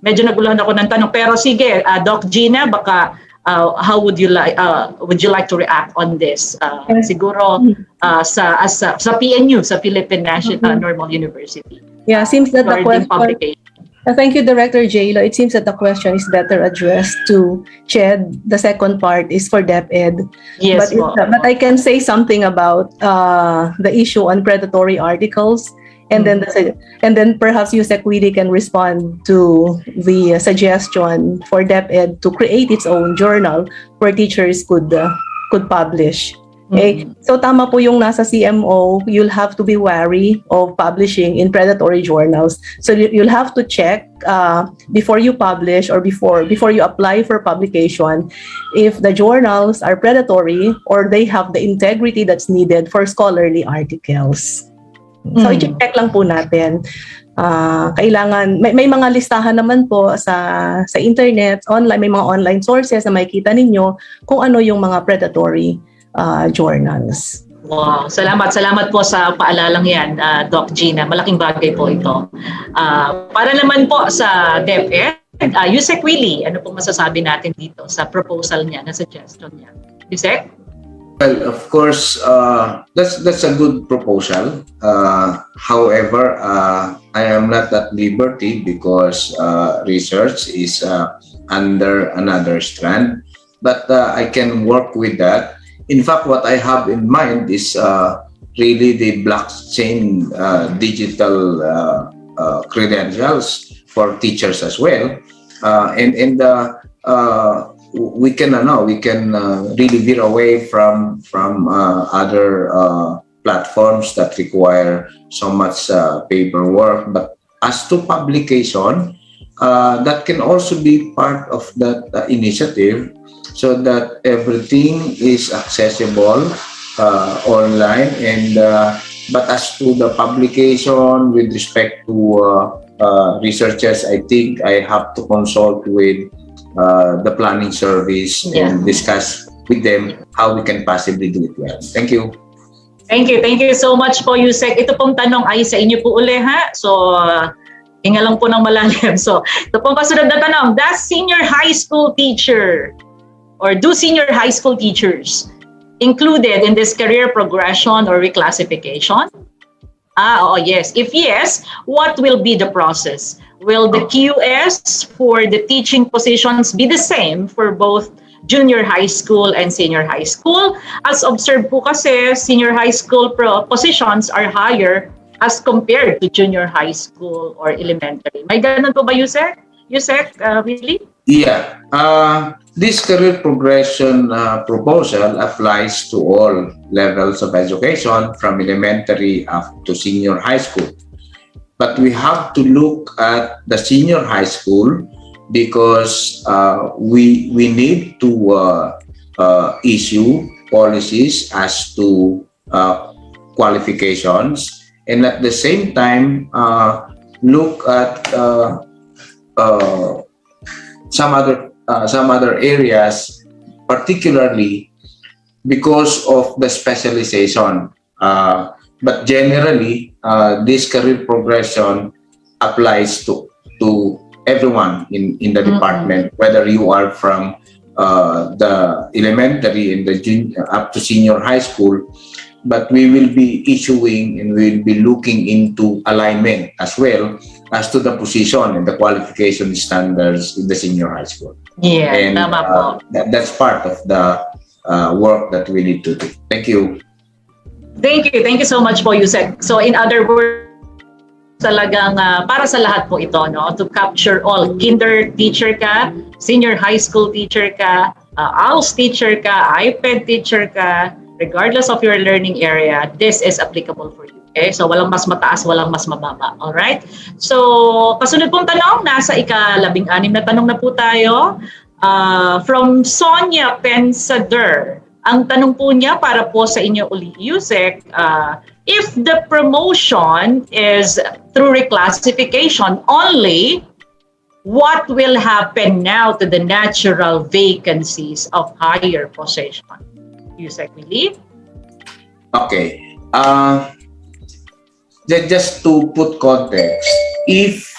[SPEAKER 1] Medyo naguluhan ako ng tanong, pero sige, Doc Gina, baka how would you like to react on this? Siguro sa PNU, sa Philippine National Normal University.
[SPEAKER 3] Yeah, seems that the question.
[SPEAKER 1] Publication.
[SPEAKER 3] Thank you, Director J-Lo. It seems that the question is better addressed to CHED. The second part is for DepEd.
[SPEAKER 1] Yes,
[SPEAKER 3] but I can say something about the issue on predatory articles, and then perhaps Yusek Widi can respond to the suggestion for DepEd to create its own journal where teachers could publish. Okay? So tama po yung nasa CMO, you'll have to be wary of publishing in predatory journals. So you'll have to check before you publish or before you apply for publication if the journals are predatory or they have the integrity that's needed for scholarly articles. So i-check lang po natin. Kailangan may mga listahan naman po sa internet, online, may mga online sources na makikita ninyo kung ano yung mga predatory journals.
[SPEAKER 1] Wow, salamat po sa paalalang yan, Doc Gina. Malaking bagay po ito. Para naman po sa DepEd, Yusek Willie, ano pong masasabi natin dito sa proposal niya, na suggestion niya? Yusek?
[SPEAKER 2] Well, of course, that's a good proposal. However, I am not at liberty because research is under another strand. But I can work with that. In fact, what I have in mind is really the blockchain digital credentials for teachers as well, and we can really veer away from other platforms that require so much paperwork. But as to publication, that can also be part of that initiative, so that everything is accessible online. And but as to the publication with respect to researchers, I think I have to consult with the planning service and discuss with them how we can possibly do it well. Thank you.
[SPEAKER 1] Thank you so much po, Yusek. Ito pong tanong ay sa inyo po uli, ha? So, hinga lang po ng malalim. So, ito pong kasunod na tanong, do senior high school teachers included in this career progression or reclassification? Yes. If yes, what will be the process? Will the QS for the teaching positions be the same for both junior high school and senior high school? As observed po kasi, senior high school positions are higher as compared to junior high school or elementary. May ganun po ba, Yusek? Yusek, really?
[SPEAKER 2] Yeah. This career progression proposal applies to all levels of education from elementary up to senior high school. But we have to look at the senior high school because we need to issue policies as to qualifications, and at the same time look at some other areas, particularly because of the specialization. But generally, this career progression applies to everyone in the department, whether you are from the elementary and the up to senior high school. But we will be issuing and we will be looking into alignment as well as to the position and the qualification standards in the senior high school.
[SPEAKER 1] Yeah,
[SPEAKER 2] and
[SPEAKER 1] tama po.
[SPEAKER 2] That's part of the work that we need to do. Thank you.
[SPEAKER 1] Thank you so much po, Yusek. So in other words, talagang para sa lahat po ito, no? To capture all. Kinder teacher ka, senior high school teacher ka, ALS teacher ka, IPED teacher ka, regardless of your learning area, this is applicable for you. Okay? So walang mas mataas, walang mas mababa. Alright? So, kasunod pong tanong, nasa ika-16 na tanong na po tayo. From Sonia Pensader. Ang tanong po niya para po sa inyo uli, Yusek, if the promotion is through reclassification only, what will happen now to the natural vacancies of higher position? Yusek Willie?
[SPEAKER 2] Okay. Just to put context, if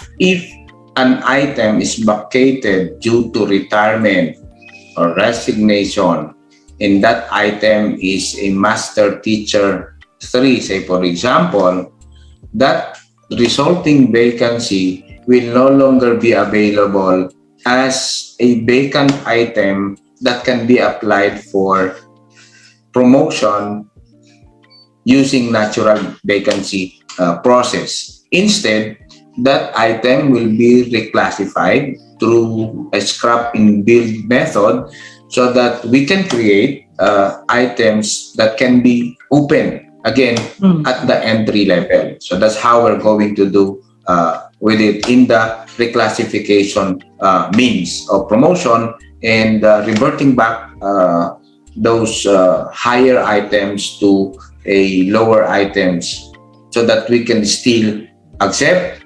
[SPEAKER 2] an item is vacated due to retirement or resignation, and that item is a master teacher 3, say for example, that resulting vacancy will no longer be available as a vacant item that can be applied for promotion using natural vacancy process. Instead, that item will be reclassified through a scrap and build method so that we can create items that can be open again at the entry level. So that's how we're going to do with it in the reclassification means of promotion, and reverting back those higher items to a lower items so that we can still accept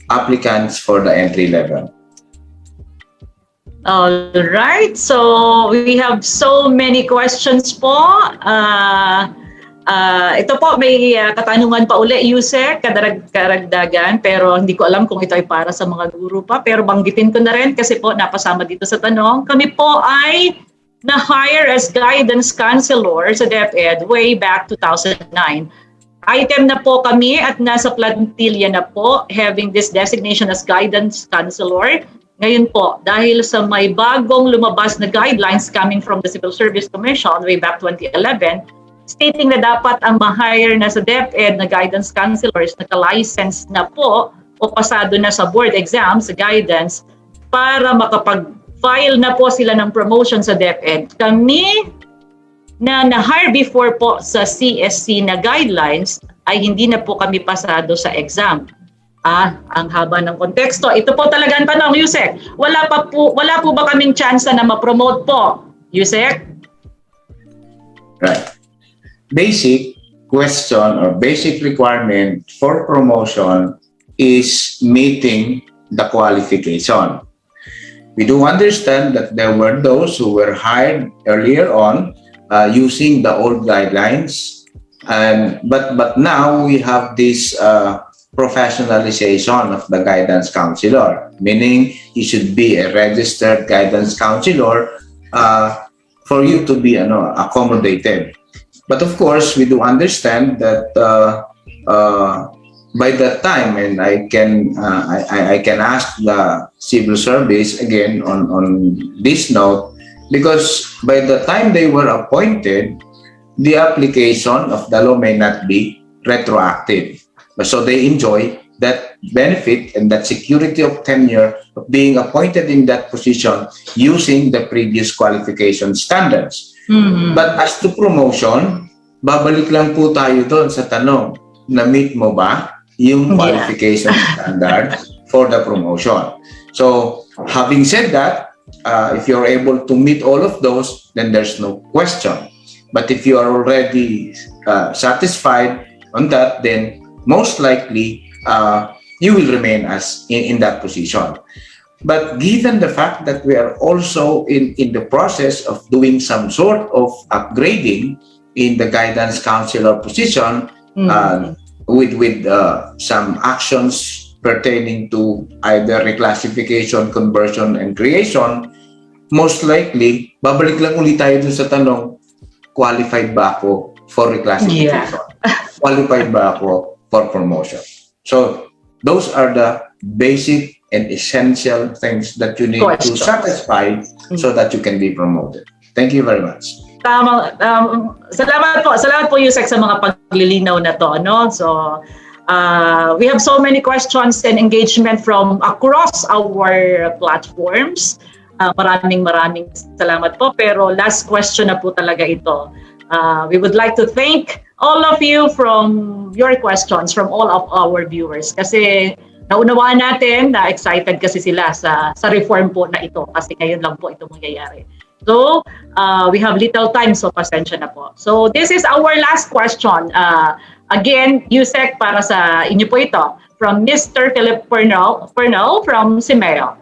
[SPEAKER 2] applicants for the entry level.
[SPEAKER 1] All right. So we have so many questions po. Ito po, may katanungan pa uli, Yusek, karagdagan, pero hindi ko alam kung ito ay para sa mga guro pa, pero banggitin ko na rin kasi po napasama dito sa tanong. Kami po ay na-hire as guidance counselor sa DepEd way back 2009. Item na po kami at nasa plantilla na po having this designation as guidance counselor. Ngayon po, dahil sa may bagong lumabas na guidelines coming from the Civil Service Commission way back 2011, stating na dapat ang ma-hire na sa DepEd na guidance counselors naka-license na po o pasado na sa board exam sa guidance para makapag-file na po sila ng promotion sa DepEd. Kami na na-hire before po sa CSC na guidelines ay hindi na po kami pasado sa exam. Ang haba ng konteksto. Ito po talaga ang tanong, Yusek. Wala po ba kaming chance na ma-promote po, Yusek?
[SPEAKER 2] Right. Basic question or basic requirement for promotion is meeting the qualification. We do understand that there were those who were hired earlier on using the old guidelines, but now we have this professionalization of the guidance counselor, meaning he should be a registered guidance counselor for you to be accommodated. But of course, we do understand that by that time, and I can ask the civil service again on this note, because by the time they were appointed, the application of the law may not be retroactive. So they enjoy that benefit and that security of tenure of being appointed in that position using the previous qualification standards. Mm-hmm. But as to promotion, babalik lang po tayo doon sa tanong, na-meet mo ba yung qualification standards for the promotion? So having said that, if you're able to meet all of those, then there's no question. But if you are already satisfied on that, then most likely you will remain as in that position. But given the fact that we are also in the process of doing some sort of upgrading in the guidance counselor position, with some actions pertaining to either reclassification, conversion, and creation, most likely, babalik lang ulit tayo dun sa tanong, qualified ba ako for reclassification? Qualified ba ako for promotion? So those are the basic and essential things that you need to satisfy so that you can be promoted. Thank you very much.
[SPEAKER 1] Tama. Salamat po Yusek sa mga paglilinaw na to, no? So we have so many questions and engagement from across our platforms. Maraming salamat po, pero last question na po talaga ito. We would like to thank all of you from your questions, from all of our viewers. Kasi naunawaan natin na excited kasi sila sa reform po na ito kasi ngayon lang po ito mangyayari. So, we have little time, so pasensya na po. So, this is our last question. Again, Yusek, para sa inyo po ito, from Mr. Philip Pernell from Simeo.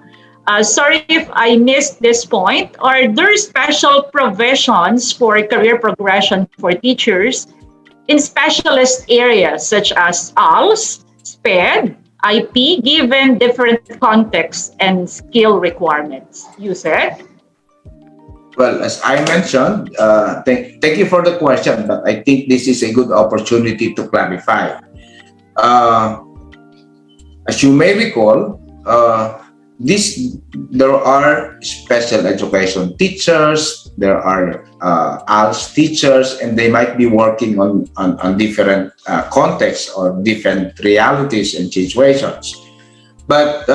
[SPEAKER 1] Sorry if I missed this point. Are there special provisions for career progression for teachers in specialist areas such as ALS, SPED, IP, given different contexts and skill requirements? Yusek?
[SPEAKER 2] Well, as I mentioned, thank you for the question, but I think this is a good opportunity to clarify. As you may recall, there are special education teachers, there are ALS teachers, and they might be working on different contexts or different realities and situations. But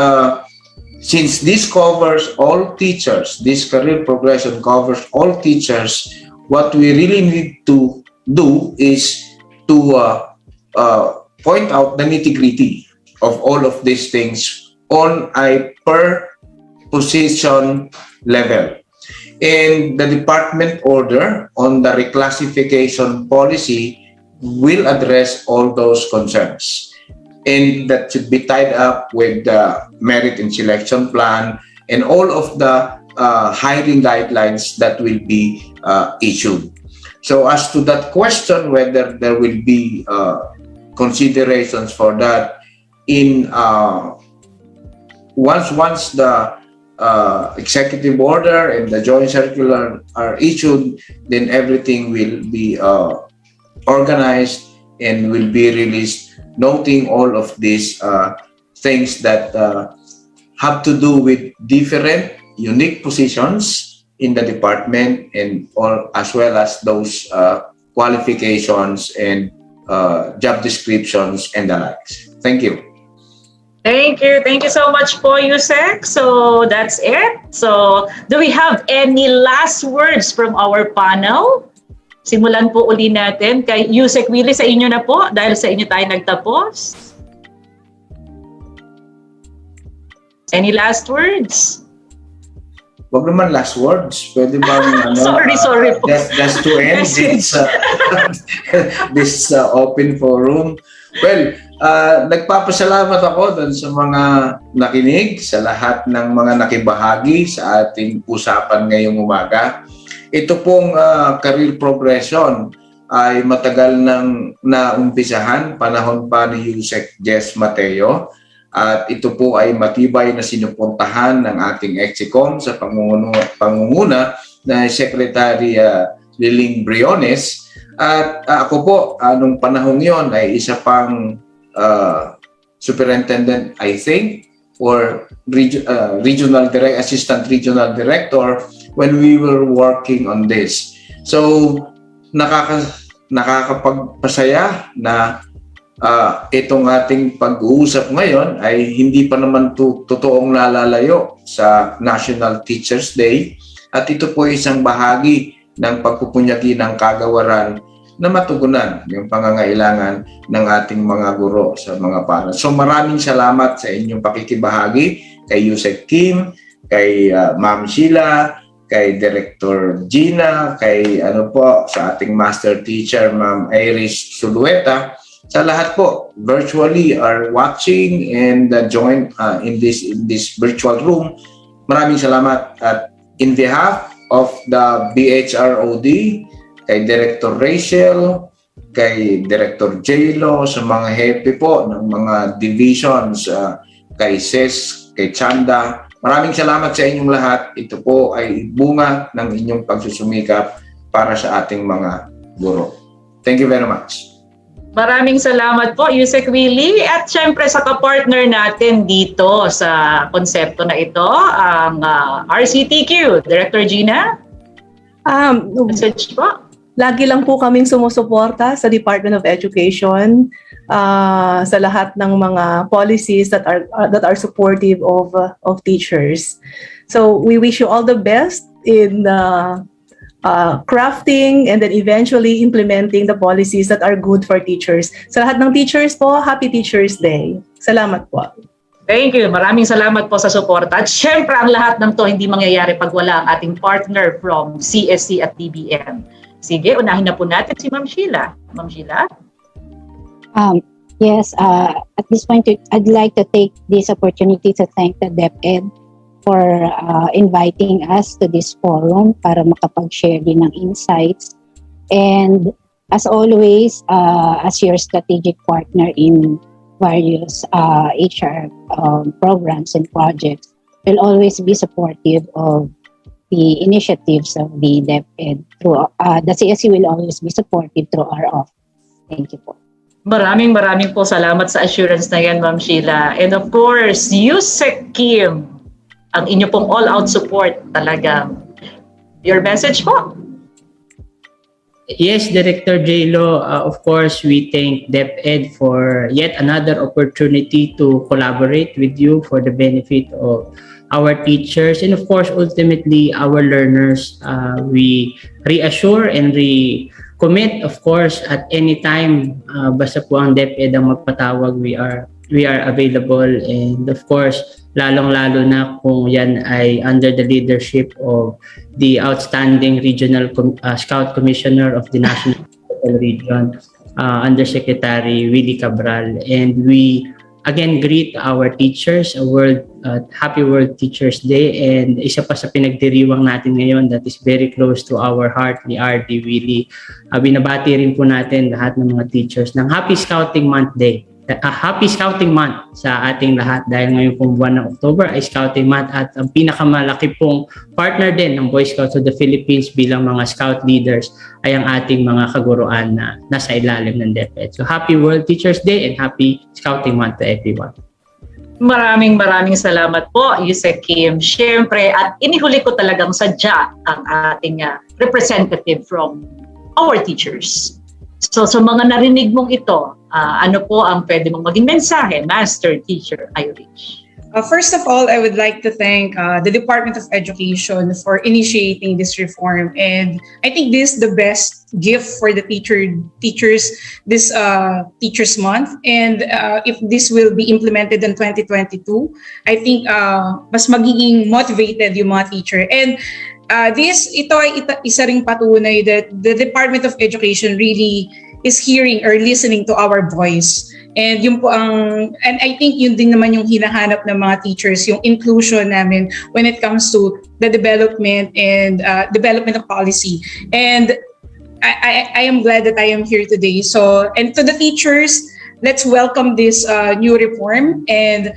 [SPEAKER 2] since this covers all teachers, this career progression covers all teachers, what we really need to do is to point out the nitty-gritty of all of these things on a per position level. And the department order on the reclassification policy will address all those concerns. And that should be tied up with the merit and selection plan and all of the hiring guidelines that will be issued. So as to that question, whether there will be considerations for that in once the executive order and the joint circular are issued, then everything will be organized and will be released, noting all of these things that have to do with different unique positions in the department and all, as well as those qualifications and job descriptions and the likes. Thank you.
[SPEAKER 1] Thank you. Thank you so much po, Yusek. So that's it. So do we have any last words from our panel? Simulan po uli natin kay Yusek Willie, sa inyo na po dahil sa inyo tayo nagtapos. Any last words?
[SPEAKER 2] Wag naman last words. Pwede bang
[SPEAKER 1] sorry po.
[SPEAKER 2] Just to end this open forum. Well, nagpapasalamat ako dun sa mga nakinig, sa lahat ng mga nakibahagi sa ating usapan ngayong umaga. Ito pong career progression ay matagal nang naumpisahan, panahon pa ni Yusek Jess Mateo. At ito po ay matibay na sinupuntahan ng ating EXICOM sa pangunguna na Secretary Liling Briones. At ako po, nung panahon yon ay isa pang superintendent, I think, or assistant regional director when we were working on this. So, nakakapagpasaya na itong ating pag-uusap ngayon ay hindi pa naman totoong nalalayo sa National Teachers Day. At ito po isang bahagi ng pagpupunyagi ng kagawaran na matugunan yung pangangailangan ng ating mga guro sa mga paral. So maraming salamat sa inyong pakikibahagi kay Yusek Kim, kay Ma'am Sheila, kay Director Gina, kay sa ating Master Teacher Ma'am Iris Sulueta. Sa lahat po virtually are watching and join in this virtual room. Maraming salamat at in behalf of the BHROD, kay Director Rachel, kay Director J-Lo, sa mga hepe po ng mga divisions, kay Ses, kay Chanda. Maraming salamat sa inyong lahat. Ito po ay bunga ng inyong pagsusumikap para sa ating mga guro. Thank you very much.
[SPEAKER 1] Maraming salamat po, Yusek Willie. At syempre sa kapartner natin dito sa konsepto na ito, ang RCTQ, Director Gina. Message po.
[SPEAKER 3] Lagi lang po kaming sumusuporta sa Department of Education sa lahat ng mga policies that are supportive of teachers. So we wish you all the best in crafting and then eventually implementing the policies that are good for teachers. Sa lahat ng teachers po, Happy Teachers Day. Salamat po.
[SPEAKER 1] Thank you. Maraming salamat po sa suporta. At syempre, ang lahat ng to hindi mangyayari pag wala ang ating partner from CSC at DBM. Sige, unahin na po natin si Ma'am Sheila. Ma'am Sheila?
[SPEAKER 4] Yes, at this point, I'd like to take this opportunity to thank the DepEd for inviting us to this forum para makapag-share din ng insights. And as always, as your strategic partner in various HR programs and projects, will always be supportive of the initiatives of the DepEd. The CSC will always be supportive through our office. Thank you po.
[SPEAKER 1] Maraming po salamat sa assurance na yan, Ma'am Sheila. And of course, Yusek Kim, ang inyo pong all-out support talagang. Your message po?
[SPEAKER 5] Yes, Director J-Lo, of course, we thank DepEd for yet another opportunity to collaborate with you for the benefit of our teachers and of course, ultimately, our learners. We reassure and commit, of course, at any time, basta po ang DepEd ang magpatawag, we are available. And of course, lalong-lalo na kung yan ay under the leadership of the outstanding Regional Scout Commissioner of the National Capital Region, Undersecretary Willie Cabral. And we again greet our teachers, Happy World Teachers Day. And isa pa sa pinagdiriwang natin ngayon that is very close to our heart ni RD Willie. Binabati rin po natin lahat ng mga teachers ng Happy Scouting Month Day. Happy Scouting Month sa ating lahat dahil ngayon pong buwan ng October ay Scouting Month at ang pinakamalaki pong partner din ng Boy Scouts of the Philippines bilang mga scout leaders ay ang ating mga kaguruan na nasa ilalim ng DepEd. So Happy World Teachers Day and Happy Scouting Month to everyone.
[SPEAKER 1] Maraming salamat po, Yusek Kim. Siyempre, at inihuli ko talagang sadya ang ating representative from our teachers. So sa mga narinig mong ito, ano po ang pwede mong maging mensahe, Master Teacher Irish?
[SPEAKER 6] First of all, I would like to thank the Department of Education for initiating this reform. And I think this is the best gift for the teachers this Teachers Month. And if this will be implemented in 2022, I think mas magiging motivated yung mga teacher. And ito ay isa ring patunay that the Department of Education really is hearing or listening to our voice. And yun po and I think yun din naman yung hinahanap ng mga teachers, yung inclusion namin when it comes to the development and development of policy. And I am glad that I am here today. So, and to the teachers, let's welcome this new reform. And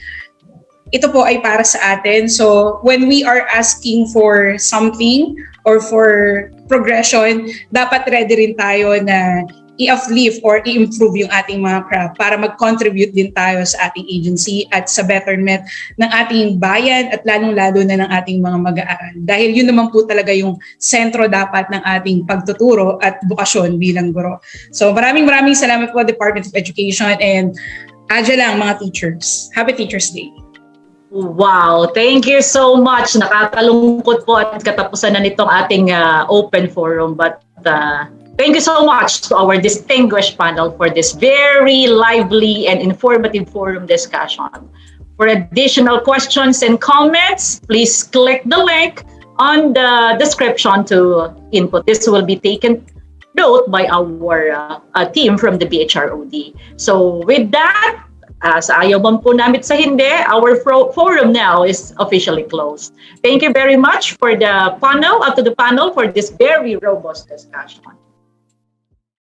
[SPEAKER 6] ito po ay para sa atin. So when we are asking for something or for progression, dapat ready rin tayo na i-uplift or i-improve yung ating mga craft para mag-contribute din tayo sa ating agency at sa betterment ng ating bayan at lalong-lalo na ng ating mga mag-aaral. Dahil yun naman po talaga yung sentro dapat ng ating pagtuturo at bukasyon bilang guro. So maraming salamat po Department of Education and adya lang mga teachers. Happy Teachers Day.
[SPEAKER 1] Wow, thank you so much. Nakakalungkot po at katapusan na nitong ating open forum. But thank you so much to our distinguished panel for this very lively and informative forum discussion. For additional questions and comments, please click the link on the description to input. This will be taken note by our team from the BHROD. So with that, sa ayaw man po namin sa hindi, our forum now is officially closed. Thank you very much for the panel, to the panel for this very robust discussion.